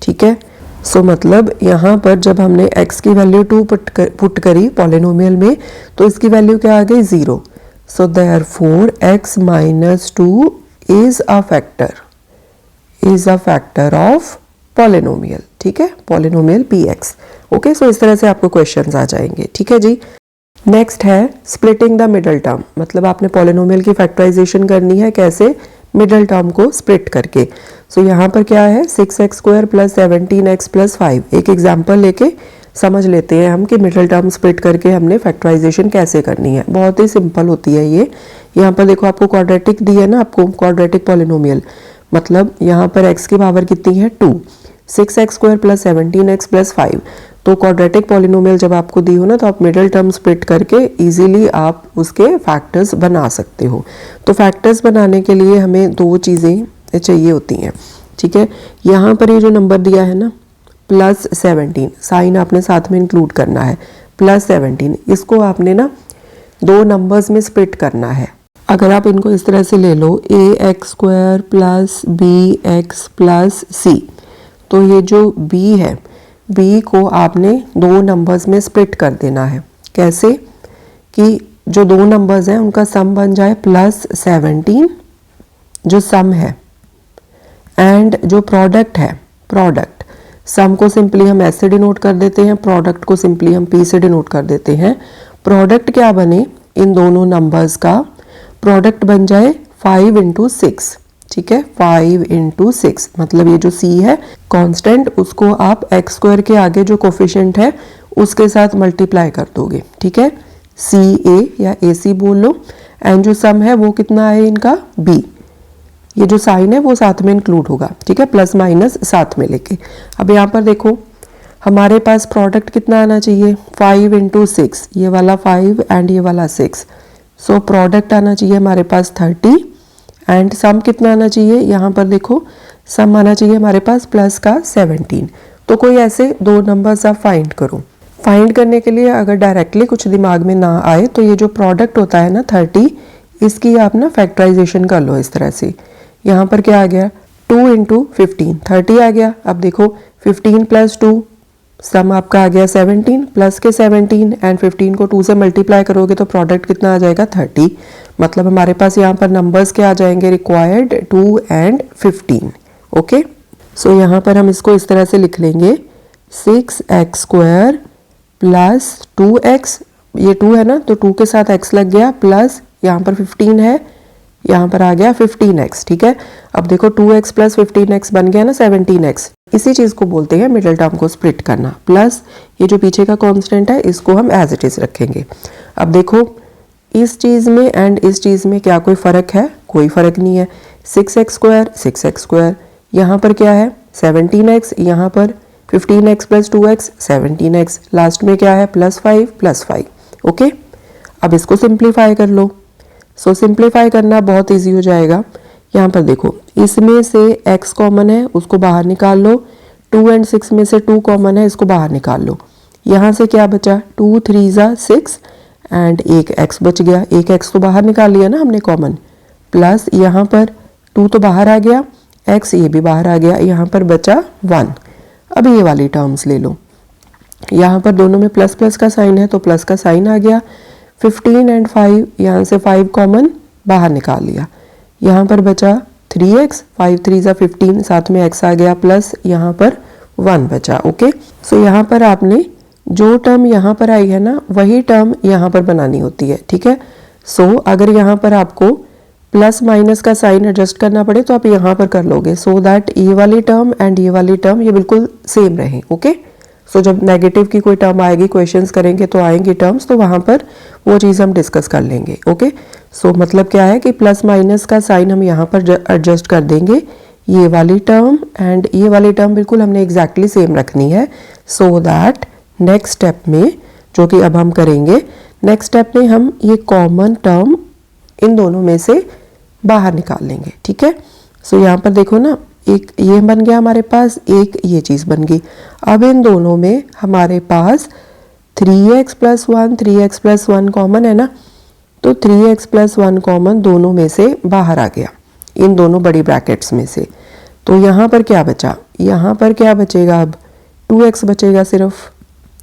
ठीक है। सो मतलब यहाँ पर जब हमने x की वैल्यू 2 पुट करी पॉलिनोमियल में, तो इसकी वैल्यू क्या आ गई, 0। So therefore x minus 2 is a factor of polynomial, ठीक है, पॉलिनोमियल px, ओके। सो इस तरह से आपको क्वेश्चंस आ जाएंगे, ठीक है जी। नेक्स्ट है स्प्लिटिंग द मिडल टर्म, मतलब आपने पॉलिनोमियल की फैक्टराइजेशन करनी है, कैसे, मिडल टर्म को स्प्लिट करके। सो यहाँ पर क्या है, 6x square plus 17x plus 5, एक एग्जाम्पल लेके समझ लेते हैं हम कि मिडल टर्म स्प्लिट करके हमने फैक्टराइजेशन कैसे करनी है। बहुत ही सिंपल होती है ये। यहाँ पर देखो आपको क्वाड्रेटिक दी है ना, आपको क्वाड्रेटिक पॉलिनोमियल, मतलब यहाँ पर x की पावर कितनी है, 2। 6x² plus 17x plus 5। तो क्वाड्रेटिक पॉलिनोमियल जब आपको दी हो ना, तो आप मिडिल टर्म स्प्लिट करके इजीली आप उसके फैक्टर्स बना सकते हो। तो फैक्टर्स बनाने के लिए हमें दो चीज़ें चाहिए होती हैं, ठीक है। यहाँ पर ये जो नंबर दिया है ना प्लस 17, साइन आपने साथ में इंक्लूड करना है, प्लस 17, इसको आपने ना दो नंबर्स में स्प्लिट करना है। अगर आप इनको इस तरह से ले लो ax² plus bx plus c, तो ये जो b है, b को आपने दो नंबर्स में स्प्लिट कर देना है। कैसे कि जो दो नंबर्स हैं उनका सम बन जाए प्लस 17 जो सम है, एंड जो प्रोडक्ट है, प्रोडक्ट, सम को सिंपली हम ऐसे डिनोट कर देते हैं, प्रोडक्ट को सिंपली हम p से डिनोट कर देते हैं। प्रोडक्ट क्या बने, इन दोनों नंबर्स का प्रोडक्ट बन जाए 5 इंटू 6, ठीक है, 5 इंटू 6, मतलब ये जो c है कांस्टेंट, उसको आप x² के आगे जो कोफिशिएंट है उसके साथ मल्टीप्लाई कर दोगे, ठीक है, ca या ac बोल लो, एंड जो सम है वो कितना है इनका b, ये जो साइन है वो साथ में इंक्लूड होगा, ठीक है, प्लस माइनस साथ में लेके। अब यहाँ पर देखो हमारे पास प्रोडक्ट कितना आना चाहिए 5 इंटू 6, ये वाला 5 एंड ये वाला 6, सो प्रोडक्ट आना चाहिए हमारे पास 30, एंड सम कितना आना चाहिए, यहाँ पर देखो सम आना चाहिए हमारे पास प्लस का 17। तो कोई ऐसे दो नंबर्स आप फाइंड करो। फाइंड करने के लिए अगर डायरेक्टली कुछ दिमाग में ना आए तो ये जो प्रोडक्ट होता है ना 30, इसकी आप ना फैक्टराइजेशन कर लो इस तरह से। यहाँ पर क्या आ गया 2 इंटू 15, 30 आ गया। अब देखो 15 प्लस 2, सम आपका आ गया 17, प्लस के 17 एंड 15 को 2 से मल्टीप्लाई करोगे तो प्रोडक्ट कितना आ जाएगा 30। मतलब हमारे पास यहाँ पर नंबर्स क्या आ जाएंगे रिक्वायर्ड 2 एंड 15। ओके, सो यहाँ पर हम इसको इस तरह से लिख लेंगे 6x² प्लस 2x, ये 2 है ना तो 2 के साथ x लग गया, प्लस यहाँ पर 15 है, यहाँ पर आ गया 15x, ठीक है। अब देखो 2x प्लस 15x बन गया ना 17x। इसी चीज़ को बोलते हैं मिडिल टर्म को स्प्लिट करना, प्लस ये जो पीछे का कांस्टेंट है इसको हम एज इट इज़ रखेंगे। अब देखो इस चीज़ में एंड इस चीज़ में क्या कोई फ़र्क है, कोई फ़र्क नहीं है। 6x², 6x², यहाँ पर क्या है 17x, यहाँ पर 15x plus 2x 17x, last में क्या है प्लस 5। ओके, अब इसको सिंप्लीफाई कर लो। सो सिंप्लीफाई करना बहुत इजी हो जाएगा। यहाँ पर देखो इसमें से x कॉमन है उसको बाहर निकाल लो, 2 एंड 6 में से 2 कॉमन है इसको बाहर निकाल लो। यहाँ से क्या बचा 2 3 ज़ा 6 एंड एक x बच गया, एक x तो बाहर निकाल लिया ना हमने कॉमन, प्लस यहाँ पर 2 तो बाहर आ गया, x ये भी बाहर आ गया, यहाँ पर बचा 1। अब ये वाली टर्म्स ले लो, यहाँ पर दोनों में प्लस प्लस का साइन है तो प्लस का साइन आ गया। 15 एंड 5, यहाँ से 5 कॉमन बाहर निकाल लिया, यहाँ पर बचा 3x, 5 3 ज़ा 15, साथ में x आ गया, प्लस यहाँ पर 1 बचा। ओके, सो यहाँ पर आपने जो टर्म यहाँ पर आई है ना वही टर्म यहाँ पर बनानी होती है, ठीक है। सो अगर यहाँ पर आपको प्लस माइनस का साइन एडजस्ट करना पड़े तो आप यहाँ पर कर लोगे, सो दैट ये वाली टर्म एंड ये वाली टर्म ये बिल्कुल सेम रहे। ओके, सो जब नेगेटिव की कोई टर्म आएगी, क्वेश्चंस करेंगे तो आएंगी टर्म्स, तो वहाँ पर वो चीज़ हम डिस्कस कर लेंगे। ओके, सो मतलब क्या है कि प्लस माइनस का साइन हम यहाँ पर एडजस्ट कर देंगे, ये वाली टर्म एंड ये वाली टर्म बिल्कुल हमने एग्जैक्टली सेम रखनी है, सो दैट नेक्स्ट स्टेप में जो कि अब हम करेंगे, नेक्स्ट स्टेप में हम ये कॉमन टर्म इन दोनों में से बाहर निकाल लेंगे, ठीक है। सो यहाँ पर देखो ना, एक ये बन गया हमारे पास, एक ये चीज़ बन गई। अब इन दोनों में हमारे पास 3x plus 1 3x plus 1 common है ना, तो 3x प्लस 1 कॉमन दोनों में से बाहर आ गया, इन दोनों बड़ी ब्रैकेट्स में से। तो यहाँ पर क्या बचा, यहाँ पर क्या बचेगा, अब 2x बचेगा सिर्फ,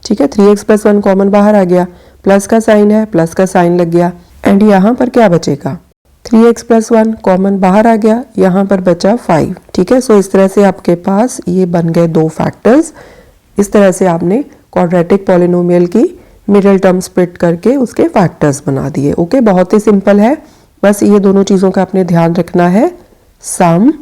ठीक है। 3x प्लस 1 कॉमन बाहर आ गया, प्लस का साइन है, प्लस का साइन लग गया, एंड यहाँ पर क्या बचेगा 3x प्लस 1 कॉमन बाहर आ गया, यहाँ पर बचा 5, ठीक है। सो इस तरह से आपके पास ये बन गए दो फैक्टर्स। इस तरह से आपने क्वाड्रेटिक पॉलिनोमियल की मिडिल टर्म स्प्लिट करके उसके फैक्टर्स बना दिए। ओके, बहुत ही सिंपल है, बस ये दोनों चीज़ों का आपने ध्यान रखना है, सम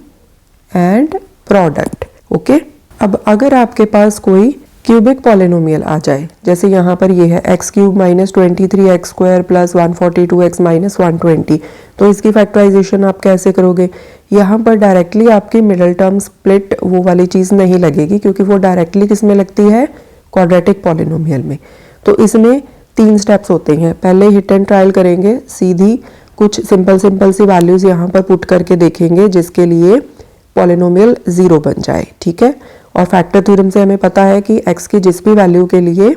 एंड प्रोडक्ट। ओके, अब अगर आपके पास कोई क्यूबिक पॉलिनोमियल आ जाए, जैसे यहाँ पर ये है x cube minus 23 x square plus 142 x minus 120, तो इसकी फैक्टराइजेशन आप कैसे करोगे? यहाँ पर डायरेक्टली आपकी मिडल टर्म स्प्लिट वो वाली चीज़ नहीं लगेगी, क्योंकि वो डायरेक्टली किस में लगती है? क्वाड्रेटिक पॉलिनोमियल में। तो इसमें 3 स्टेप्स होते हैं। पहले हिट एंड ट्रायल करेंगे, सीधी कुछ सिंपल सी वैल्यूज़ यहाँ पर पुट करके देखेंगे जिसके लिए पॉलिनोमियल 0 बन जाए, ठीक है। और फैक्टर थ्योरम से हमें पता है कि x की जिस भी वैल्यू के लिए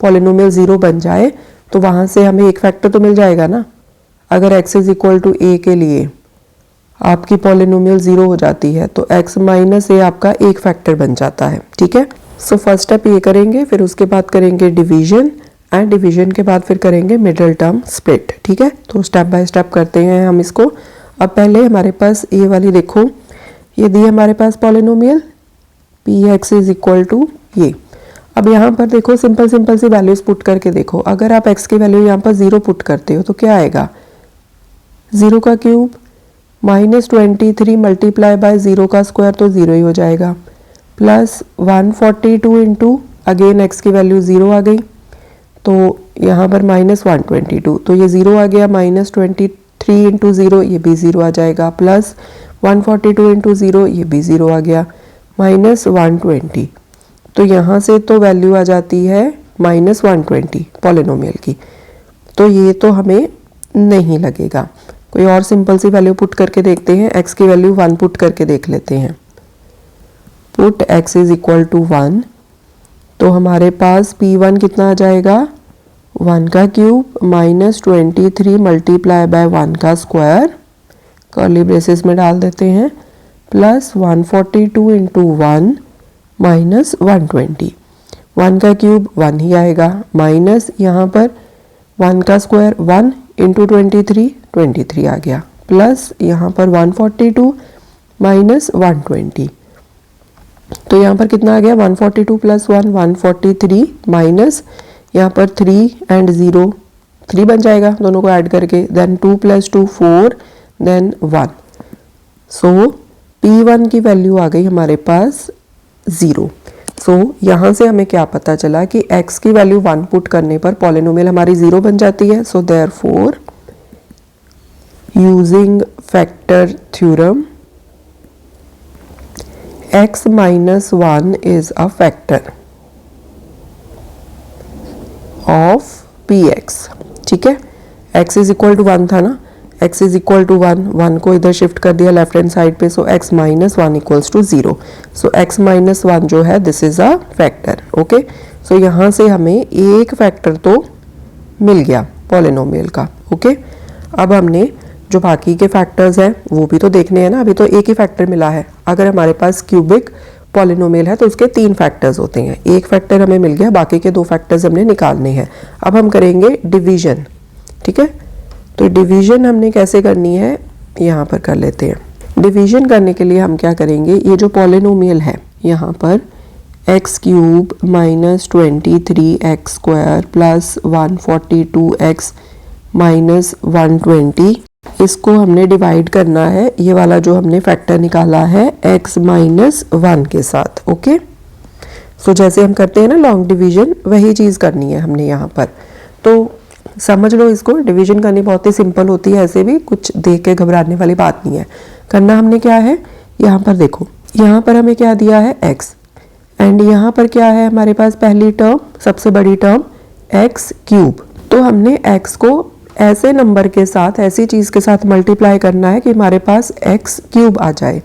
पॉलिनोमियल 0 बन जाए तो वहाँ से हमें एक फैक्टर तो मिल जाएगा ना। अगर x is equal to a के लिए आपकी पॉलिनोमियल 0 हो जाती है तो x माइनस a आपका एक फैक्टर बन जाता है, ठीक है। सो फर्स्ट स्टेप ये करेंगे, फिर उसके बाद करेंगे डिवीजन, एंड डिवीजन के बाद फिर करेंगे मिडल टर्म स्प्लिट, ठीक है। तो स्टेप बाय स्टेप करते हैं हम इसको। अब पहले हमारे पास ये वाली देखो, ये दी हमारे पास polynomial P x is equal to ये। अब यहाँ पर देखो सिंपल सी वैल्यूज पुट करके देखो। अगर आप x की वैल्यू यहाँ पर 0 पुट करते हो तो क्या आएगा? 0 का क्यूब माइनस 23 मल्टीप्लाई बाय 0 का स्क्वायर, तो 0 ही हो जाएगा, प्लस 142 इंटू अगेन x की वैल्यू 0 आ गई, तो यहाँ पर माइनस 122, तो ये 0 आ गया, माइनस 23 इंटू 0 ये भी 0 आ जाएगा, प्लस 142 इंटू 0 ये भी 0 आ गया, माइनस 120, तो यहाँ से तो वैल्यू आ जाती है माइनस 120 पॉलिनोमियल की, तो ये तो हमें नहीं लगेगा। कोई और सिंपल सी वैल्यू पुट करके देखते हैं। x की वैल्यू 1 पुट करके देख लेते हैं। Put x is equal to 1, तो हमारे पास p1 कितना आ जाएगा? 1 का क्यूब माइनस 23 मल्टीप्लाई बाय 1 का स्क्वायर, कर्ली ब्रेसेस में डाल देते हैं, प्लस 142 इंटू 1 माइनस 120, 1 का क्यूब 1 ही आएगा, माइनस यहाँ पर 1 का स्क्वायर 1 इंटू 23 आ गया, प्लस यहाँ पर 142 माइनस 120, तो यहाँ पर कितना आ गया? 142 प्लस 1 143, माइनस यहाँ पर 3 एंड 0 3 बन जाएगा दोनों को ऐड करके, देन 2 प्लस 2 4, देन 1। सो P1 की वैल्यू आ गई हमारे पास 0। सो यहाँ से हमें क्या पता चला कि x की वैल्यू 1 पुट करने पर पॉलिनोमियल हमारी 0 बन जाती है। So therefore using factor theorem x minus 1 is a factor of px, ठीक है। x इज इक्वल टू 1 था ना, x इज इक्वल टू 1 को इधर शिफ्ट कर दिया लेफ्ट हैंड साइड पे, so x minus 1 equals to 0। So x minus 1 जो है this is a factor, okay. So यहाँ से हमें एक फैक्टर तो मिल गया पॉलिनोमियल का, ओके। अब हमने जो बाकी के फैक्टर्स हैं वो भी तो देखने हैं ना, अभी तो एक ही फैक्टर मिला है। अगर हमारे पास क्यूबिक पॉलिनोमियल है तो उसके 3 फैक्टर्स होते हैं, एक फैक्टर हमें मिल गया, बाकी के 2 फैक्टर्स हमने निकालने हैं। अब हम करेंगे डिवीजन, ठीक है। तो डिवीजन हमने कैसे करनी है यहाँ पर कर लेते हैं। डिवीजन करने के लिए हम क्या करेंगे, ये जो पॉलिनोमियल है यहाँ पर x cube minus 23 x square plus 142 x minus 120, इसको हमने डिवाइड करना है ये वाला जो हमने फैक्टर निकाला है x माइनस 1 के साथ, ओके। सो जैसे हम करते हैं ना लॉन्ग डिवीजन, वही चीज़ करनी है हमने यहाँ पर। तो समझ लो इसको, डिवीजन करनी बहुत ही सिंपल होती है, ऐसे भी कुछ देख के घबराने वाली बात नहीं है। करना हमने क्या है, यहाँ पर देखो, यहाँ पर हमें क्या दिया है x, एंड यहाँ पर क्या है हमारे पास पहली टर्म, सबसे बड़ी टर्म x क्यूब। तो हमने x को ऐसे नंबर के साथ, ऐसी चीज़ के साथ मल्टीप्लाई करना है कि हमारे पास x क्यूब आ जाए।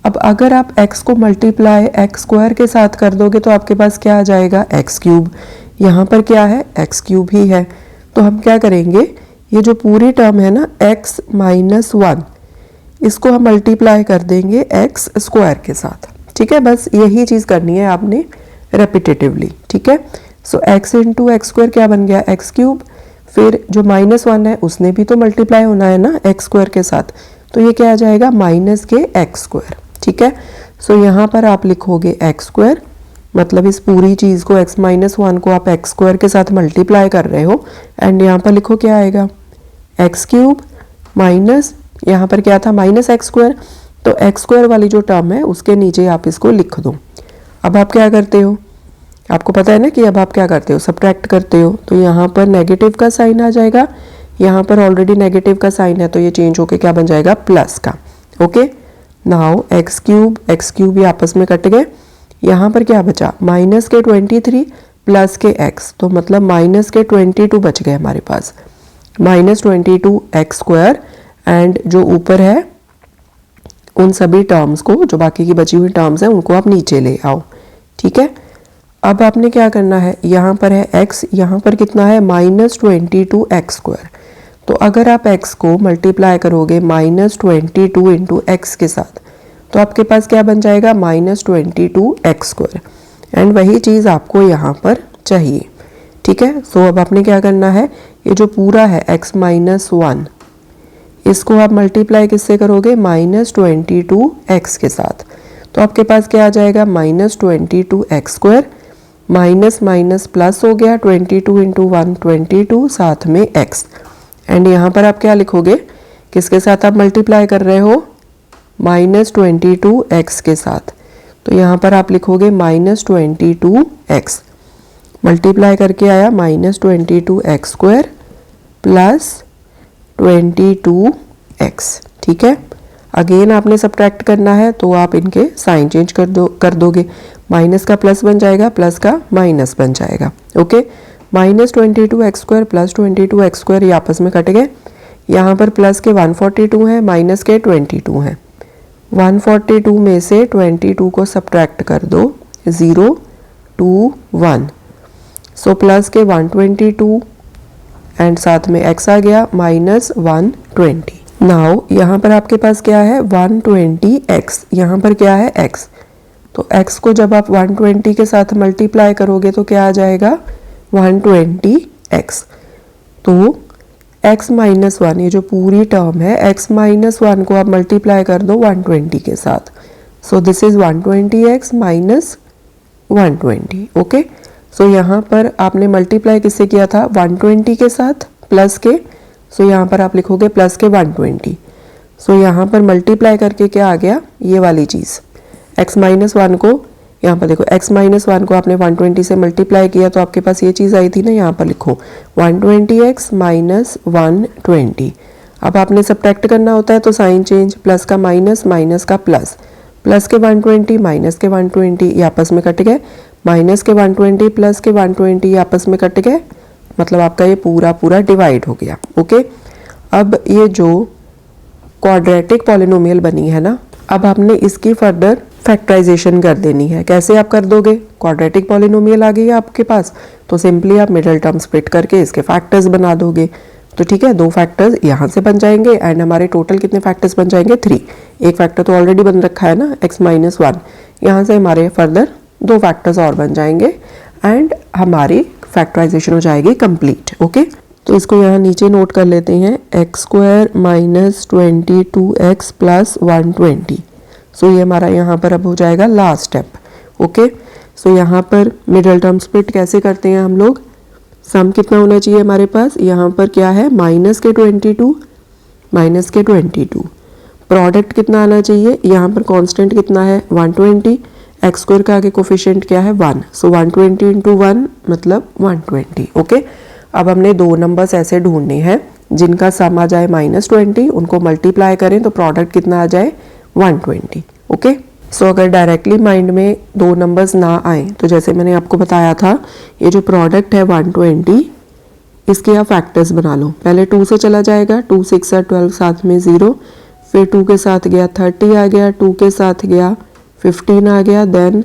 अब अगर आप x को मल्टीप्लाई x स्क्वायर के साथ कर दोगे तो आपके पास क्या आ जाएगा? x cube. यहाँ पर क्या है? x क्यूब ही है। तो हम क्या करेंगे, ये जो पूरी टर्म है ना x माइनस 1, इसको हम मल्टीप्लाई कर देंगे x स्क्वायर के साथ, ठीक है। बस यही चीज़ करनी है आपने रेपिटेटिवली, ठीक है। सो x इंटू एक्स स्क्वायर क्या बन गया? x cube. फिर जो माइनस 1 है उसने भी तो मल्टीप्लाई होना है ना x स्क्वायर के साथ, तो ये क्या आ जाएगा? माइनस के एक्स स्क्वायर, ठीक है। सो यहाँ पर आप लिखोगे एक्स स्क्वायर, मतलब इस पूरी चीज़ को x माइनस 1 को आप एक्स स्क्वायर के साथ मल्टीप्लाई कर रहे हो, एंड यहाँ पर लिखो क्या आएगा? एक्स क्यूब माइनस, यहाँ पर क्या था? Minus x square. तो एक्स स्क्वायर वाली जो टर्म है उसके नीचे आप इसको लिख दो। अब आप क्या करते हो, आपको पता है ना कि अब आप क्या करते हो, सब्ट्रैक्ट करते हो, तो यहाँ पर नेगेटिव का साइन आ जाएगा, यहाँ पर ऑलरेडी नेगेटिव का साइन है तो ये चेंज होके क्या बन जाएगा, प्लस का। ओके, नाउ एक्स क्यूब ये आपस में कट गए, यहाँ पर क्या बचा, माइनस के 23 प्लस के एक्स, तो मतलब माइनस के 22 बच गए हमारे पास, -22 एक्स स्क्वायर। एंड जो ऊपर है उन सभी टर्म्स को, जो बाकी की बची हुई टर्म्स हैं, उनको आप नीचे ले आओ। ठीक है, अब आपने क्या करना है, यहाँ पर है x, यहाँ पर कितना है, -22 एक्स स्क्वायर। तो अगर आप x को मल्टीप्लाई करोगे -22 इंटू एक्स के साथ, तो आपके पास क्या बन जाएगा, -22 एक्स स्क्वायर। एंड वही चीज़ आपको यहाँ पर चाहिए। ठीक है, सो अब आपने क्या करना है, ये जो पूरा है x -1, इसको आप मल्टीप्लाई किससे करोगे, -22 एक्स के साथ, तो आपके पास क्या आ जाएगा, -22 x square, minus minus plus हो गया, 22 इंटू 1 22, साथ में x। एंड यहाँ पर आप क्या लिखोगे, किसके साथ आप मल्टीप्लाई कर रहे हो, -22 एक्स के साथ, तो यहाँ पर आप लिखोगे -22 एक्स, मल्टीप्लाई करके आया -22 एक्स स्क्वायर प्लस 22 एक्स। ठीक है, अगेन आपने सब्ट्रैक्ट करना है तो आप इनके साइन चेंज कर दोगे, माइनस का प्लस बन जाएगा, प्लस का माइनस बन जाएगा। Okay, -22 x square plus 22 x square ये आपस में कट गए, यहाँ पर प्लस के 142 हैं, माइनस के 22 हैं, 142 में से 22 को सब्ट्रैक्ट कर दो, 0 2 1, सो प्लस के 122 एंड साथ में x आ गया -120। नाउ यहाँ पर आपके पास क्या है, 120x, यहाँ पर क्या है x, तो x को जब आप 120 के साथ मल्टीप्लाई करोगे तो क्या आ जाएगा, 120x। तो x -1, ये जो पूरी टर्म है, x -1 को आप मल्टीप्लाई कर दो 120 के साथ, so this is 120x -120। Okay, so यहाँ पर आपने मल्टीप्लाई किससे किया था, 120 के साथ प्लस के, सो यहाँ पर आप लिखोगे प्लस के 120, सो यहाँ पर मल्टीप्लाई करके क्या आ गया, ये वाली चीज़, x -1 को, यहाँ पर देखो x -1 को आपने 120 से मल्टीप्लाई किया तो आपके पास ये चीज़ आई थी ना, यहाँ पर लिखो 120x -120। अब आपने सब्ट्रैक्ट करना होता है तो साइन चेंज, प्लस का माइनस, माइनस का प्लस, प्लस के 120 माइनस के 120 ये आपस में कट गए, माइनस के 120 प्लस के 120 ये आपस में कट गए, मतलब आपका ये पूरा डिवाइड हो गया। ओके, अब ये जो क्वाड्रेटिक पॉलिनोमियल बनी है ना, अब आपने इसकी फर्दर फैक्टराइजेशन कर देनी है। कैसे आप कर दोगे, क्वाड्रेटिक पॉलिनोमियल आ गई है आपके पास, तो सिंपली आप मिडिल टर्म स्प्लिट करके इसके फैक्टर्स बना दोगे। तो ठीक है, 2 फैक्टर्स यहाँ से बन जाएंगे एंड हमारे टोटल कितने फैक्टर्स बन जाएंगे, 3। एक फैक्टर तो ऑलरेडी बन रखा है ना, x -1, यहाँ से हमारे फर्दर 2 फैक्टर्स और बन जाएंगे एंड हमारी फैक्टराइजेशन हो जाएगी कंप्लीट। ओके, तो इसको यहाँ नीचे नोट कर लेते हैं, x² -22x प्लस 120, सो ये हमारा यहाँ पर अब हो जाएगा लास्ट स्टेप। ओके, सो यहाँ पर मिडिल टर्म स्प्लिट कैसे करते हैं हम लोग, सम कितना होना चाहिए हमारे पास, यहाँ पर क्या है, माइनस के 22, प्रोडक्ट कितना आना चाहिए, यहाँ पर कांस्टेंट कितना है 120, एक्स स्क्वायर का आगे कोफिशिएंट क्या है 1, सो 120 इंटू 1 मतलब 120। ओके, अब हमने 2 नंबर्स ऐसे ढूंढने हैं जिनका सम आ जाए -20, उनको मल्टीप्लाई करें तो प्रोडक्ट कितना आ जाए 120। ओके, सो अगर डायरेक्टली माइंड में 2 नंबर्स ना आए तो जैसे मैंने आपको बताया था, ये जो प्रोडक्ट है 120, इसके आप फैक्टर्स बना लो। पहले 2 से चला जाएगा, 2 6 12, साथ में 0, फिर 2 के साथ गया 30 आ गया, 2 के साथ गया 15 आ गया, देन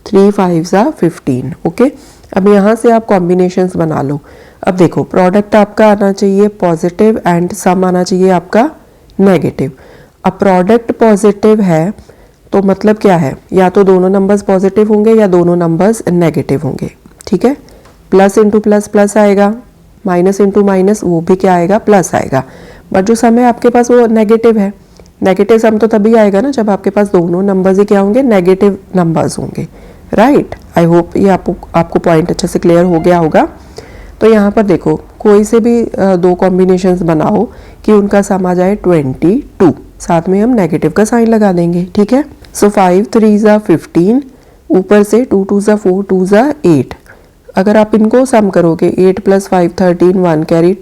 3 5 15। ओके, अब यहाँ से आप कॉम्बिनेशंस बना लो। अब देखो, प्रोडक्ट आपका आना चाहिए पॉजिटिव एंड सम आना चाहिए आपका नेगेटिव। अब प्रोडक्ट पॉजिटिव है तो मतलब क्या है, या तो दोनों नंबर्स पॉजिटिव होंगे या दोनों नंबर्स नेगेटिव होंगे। ठीक है, प्लस इंटू प्लस प्लस आएगा, माइनस इंटू माइनस वो भी क्या आएगा, प्लस आएगा। बट जो सम है आपके पास वो नेगेटिव है। नेगेटिव सम तो तभी आएगा ना जब आपके पास दोनों नंबर्स ही क्या होंगे, नेगेटिव नंबर्स होंगे। राइट, आई होप ये आपको पॉइंट अच्छे से क्लियर हो गया होगा। तो यहाँ पर देखो, कोई से भी 2 कॉम्बिनेशंस बनाओ कि उनका सम आ जाए 22, साथ में हम नेगेटिव का साइन लगा देंगे। ठीक है, सो 5 3 15, ऊपर से 2 2 ज़ा 4 2 ज़ा 8, अगर आप इनको सम करोगे 8 + 5 13 1 कैरी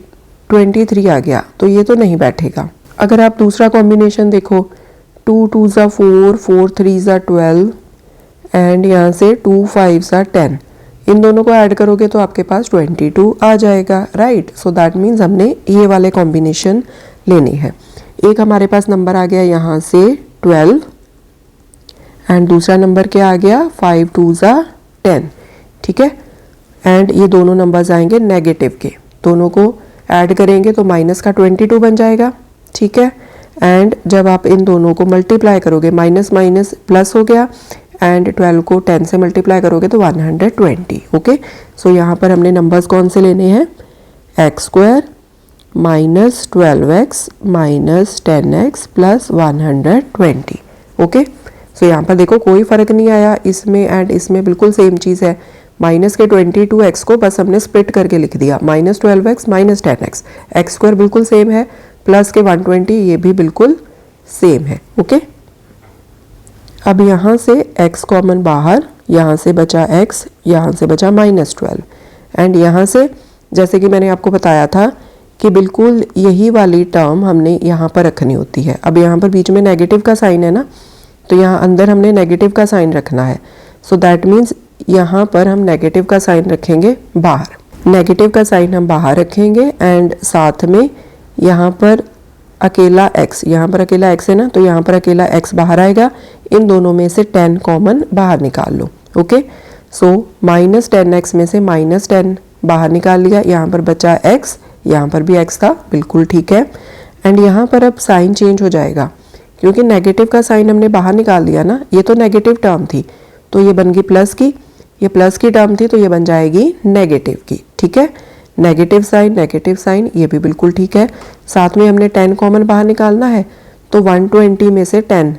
23 आ गया, तो ये तो नहीं बैठेगा। अगर आप दूसरा कॉम्बिनेशन देखो 2 2 ज़ा 4 4 3 ज़ा 12 एंड यहाँ से 2 5 ज़ा 10, इन दोनों को ऐड करोगे तो आपके पास 22 आ जाएगा, राइट। सो दैट मीन्स हमने ये वाले कॉम्बिनेशन लेने हैं। एक हमारे पास नंबर आ गया यहाँ से 12 एंड दूसरा नंबर क्या आ गया 5 2 ज़ा 10, ठीक है। एंड ये दोनों नंबर्स आएंगे नेगेटिव के, दोनों को ऐड करेंगे तो माइनस का 22 बन जाएगा, ठीक है। एंड जब आप इन दोनों को मल्टीप्लाई करोगे माइनस माइनस प्लस हो गया एंड 12 को 10 से मल्टीप्लाई करोगे तो 120, ओके। सो यहाँ पर हमने नंबर्स कौन से लेने हैं, x² minus 12x minus 10x plus 120, okay. So यहाँ पर देखो कोई फ़र्क नहीं आया, इसमें एंड इसमें बिल्कुल सेम चीज़ है। माइनस के 22x को बस हमने स्प्लिट करके लिख दिया, minus 12x minus 10x, x² बिल्कुल सेम है, प्लस के 120 ये भी बिल्कुल सेम है, ओके। अब यहाँ से x कॉमन बाहर, यहाँ से बचा x, यहाँ से बचा -12 एंड यहाँ से जैसे कि मैंने आपको बताया था कि बिल्कुल यही वाली टर्म हमने यहाँ पर रखनी होती है। अब यहाँ पर बीच में नेगेटिव का साइन है ना, तो यहाँ अंदर हमने नेगेटिव का साइन रखना है। सो दैट मीन्स यहाँ पर हम नेगेटिव का साइन रखेंगे बाहर, नेगेटिव का साइन हम बाहर रखेंगे एंड साथ में यहाँ पर अकेला x, यहाँ पर अकेला x है ना, तो यहाँ पर अकेला x बाहर आएगा। इन दोनों में से 10 कॉमन बाहर निकाल लो, ओके। सो माइनस 10x में से -10 बाहर निकाल लिया, यहाँ पर बचा x, यहाँ पर भी x था, बिल्कुल ठीक है। एंड यहाँ पर अब साइन चेंज हो जाएगा क्योंकि नेगेटिव का साइन हमने बाहर निकाल दिया ना, ये तो नेगेटिव टर्म थी तो ये बन गई प्लस की, ये प्लस की टर्म थी तो ये बन जाएगी नेगेटिव की, ठीक है। नेगेटिव साइन ये भी बिल्कुल ठीक है। साथ में हमने 10 कॉमन बाहर निकालना है, तो 120 में से 10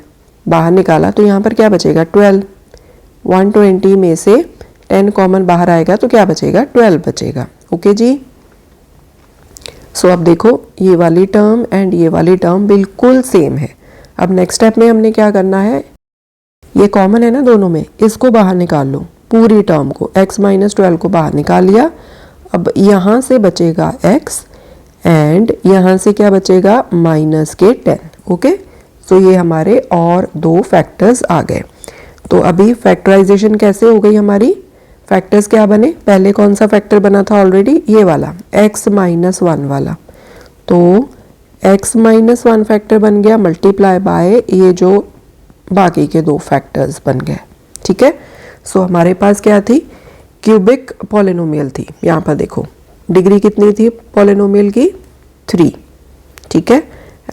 बाहर निकाला तो यहाँ पर क्या बचेगा 12, 120 में से 10 कॉमन बाहर आएगा तो क्या बचेगा 12 बचेगा, ओके जी। सो अब देखो ये वाली टर्म एंड ये वाली टर्म बिल्कुल सेम है। अब नेक्स्ट स्टेप में हमने क्या करना है, ये कॉमन है ना दोनों में, इसको बाहर निकाल लो, पूरी टर्म को, x - 12 को बाहर निकाल लिया। अब यहाँ से बचेगा x एंड यहाँ से क्या बचेगा माइनस के 10, ओके। सो ये हमारे और दो फैक्टर्स आ गए। तो अभी फैक्टराइजेशन कैसे हो गई हमारी, फैक्टर्स क्या बने, पहले कौन सा फैक्टर बना था ऑलरेडी, ये वाला x - 1 वाला, तो x - 1 फैक्टर बन गया मल्टीप्लाई बाय ये जो बाकी के दो फैक्टर्स बन गए, ठीक है। सो हमारे पास क्या थी, क्यूबिक पॉलिनोमियल थी। यहाँ पर देखो डिग्री कितनी थी पॉलिनोमियल की, 3, ठीक है।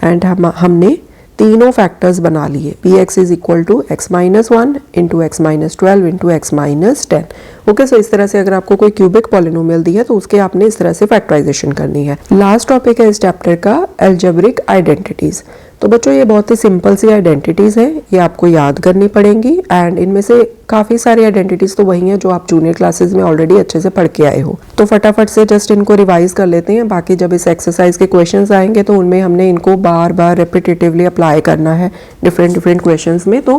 एंड हमने तीनों फैक्टर्स बना लिए, px is equal to x - 1 into x - 12 into x - 10, okay. So इस तरह से अगर आपको कोई क्यूबिक पॉलिनोमियल दी है तो उसके आपने इस तरह से फैक्टराइजेशन करनी है। लास्ट टॉपिक है इस चैप्टर का अलजेब्रिक आइडेंटिटीज। तो बच्चों ये बहुत ही सिंपल सी आइडेंटिटीज़ हैं, ये आपको याद करनी पड़ेंगी एंड इनमें से काफ़ी सारी आइडेंटिटीज़ तो वही हैं जो आप जूनियर क्लासेस में ऑलरेडी अच्छे से पढ़ के आए हो। तो फटाफट से जस्ट इनको रिवाइज कर लेते हैं, बाकी जब इस एक्सरसाइज के क्वेश्चंस आएंगे तो उनमें हमने इनको बार बार रिपीटेटिवली अप्लाई करना है डिफरेंट क्वेश्चंस में, तो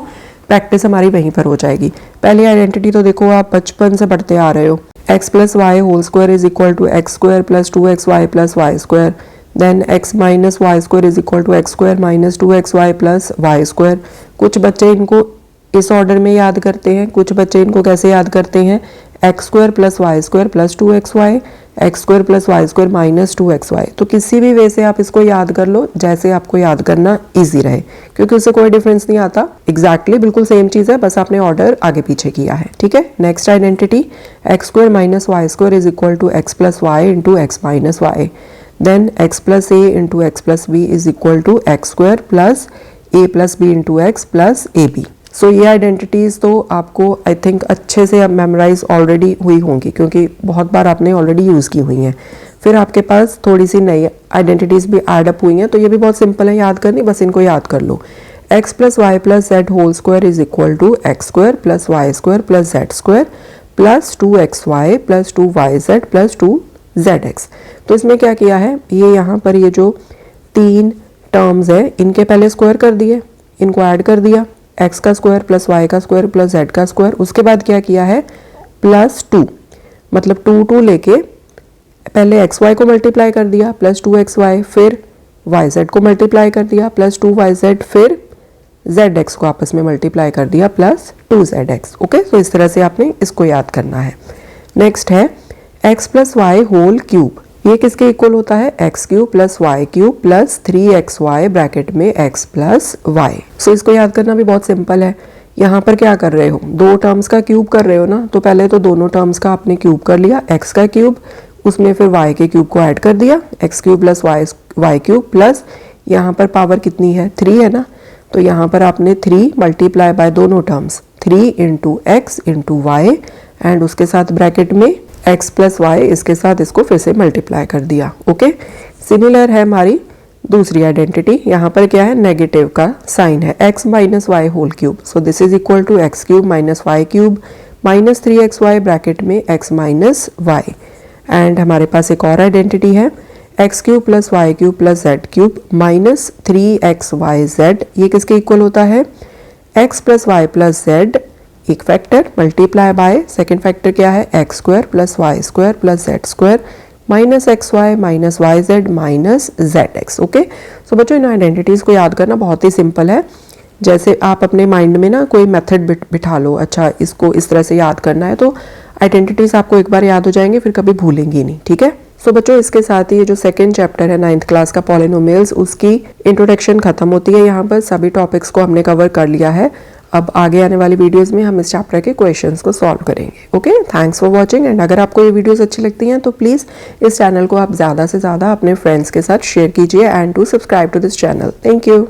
प्रैक्टिस हमारी वहीं पर हो जाएगी। पहली आइडेंटिटी तो देखो आप बचपन से पढ़ते आ रहे हो, x + y whole square is equal to x² + 2xy + y², then x - y² is equal to x² - 2xy + y²। कुछ बच्चे इनको इस ऑर्डर में याद करते हैं, कुछ बच्चे इनको कैसे याद करते हैं, x² + y² + 2xy, x² + y² - 2xy। तो किसी भी वे से आप इसको याद कर लो, जैसे आपको याद करना ईजी रहे, क्योंकि उससे कोई डिफरेंस नहीं आता, एग्जैक्टली बिल्कुल सेम चीज़ है, बस आपने ऑर्डर आगे पीछे किया है, ठीक है। Next identity x² - y² is equal to x + y into x - y, then x + a into x + b is equal to x² + a + b into x + ab। So ये आइडेंटिटीज़ तो आपको आई थिंक अच्छे से अब memorise already हुई होंगी, क्योंकि बहुत बार आपने ऑलरेडी यूज़ की हुई हैं। फिर आपके पास थोड़ी सी नई आइडेंटिटीज़ भी ऐड अप हुई हैं, तो ये भी बहुत सिंपल है याद करनी, बस इनको याद कर लो। x + y + z whole square is equal to x² + y² + z² + 2xy + 2yz + 2zx। तो इसमें क्या किया है, ये यहाँ पर ये जो तीन टर्म्स है इनके पहले स्क्वायर कर दिए, इनको ऐड कर दिया, एक्स का स्क्वायर प्लस वाई का स्क्वायर प्लस जेड का स्क्वायर, उसके बाद क्या किया है +2, मतलब 2 लेके पहले एक्स वाई को मल्टीप्लाई कर दिया +2xy, फिर वाई जेड को मल्टीप्लाई कर दिया +2yz, फिर जेड एक्स को आपस में मल्टीप्लाई कर दिया +2zx। ओके, तो इस तरह से आपने इसको याद करना है। नेक्स्ट है x plus y whole cube, ये किसके इक्वल होता है x cube plus Y cube plus 3xy bracket में x प्लस वाई। सो इसको याद करना भी बहुत सिंपल है। यहाँ पर क्या कर रहे हो, दो टर्म्स का क्यूब कर रहे हो ना, तो पहले तो दोनों टर्म्स का आपने क्यूब कर लिया, x का क्यूब उसमें फिर y के क्यूब को ऐड कर दिया, x cube plus Y cube plus यहाँ पर पावर कितनी है 3 है ना, तो यहाँ पर आपने 3 मल्टीप्लाई बाय दोनों terms 3 into x into y and उसके साथ ब्रैकेट में x प्लस वाई, इसके साथ इसको फिर से मल्टीप्लाई कर दिया। ओके, सिमिलर है हमारी दूसरी आइडेंटिटी, यहाँ पर क्या है नेगेटिव का साइन है, x minus Y whole cube, so this is equal to X cube minus Y cube minus 3xy bracket में x माइनस वाई। एंड हमारे पास एक और आइडेंटिटी है x cube plus Y cube plus Z cube minus 3xyz, ये किसके equal होता है x plus Y plus Z, एक factor multiply by second factor क्या है X square plus Y square plus Z square minus x Y minus Y Z minus Z X. Okay, so बच्चों इन identities को याद करना बहुत ही सिंपल है। जैसे आप अपने माइंड में ना कोई मेथड बिठा लो, अच्छा इसको इस तरह से याद करना है, तो आइडेंटिटीज़ आपको एक बार याद हो जाएंगे, फिर कभी भूलेंगी नहीं। ठीक है, सो बच्चों इसके साथ ही ये जो सेकंड चैप्टर है 9th क्लास का पॉलिनोमियल्स, उसकी इंट्रोडक्शन खत्म होती है। यहाँ पर सभी टॉपिक्स को हमने कवर कर लिया है। अब आगे आने वाली वीडियोस में हम इस चैप्टर के क्वेश्चंस को सॉल्व करेंगे। Okay, thanks for watching. And अगर आपको ये वीडियोस अच्छी लगती हैं तो प्लीज़ इस चैनल को आप ज़्यादा से ज़्यादा अपने फ्रेंड्स के साथ शेयर कीजिए and to subscribe to this channel. Thank you.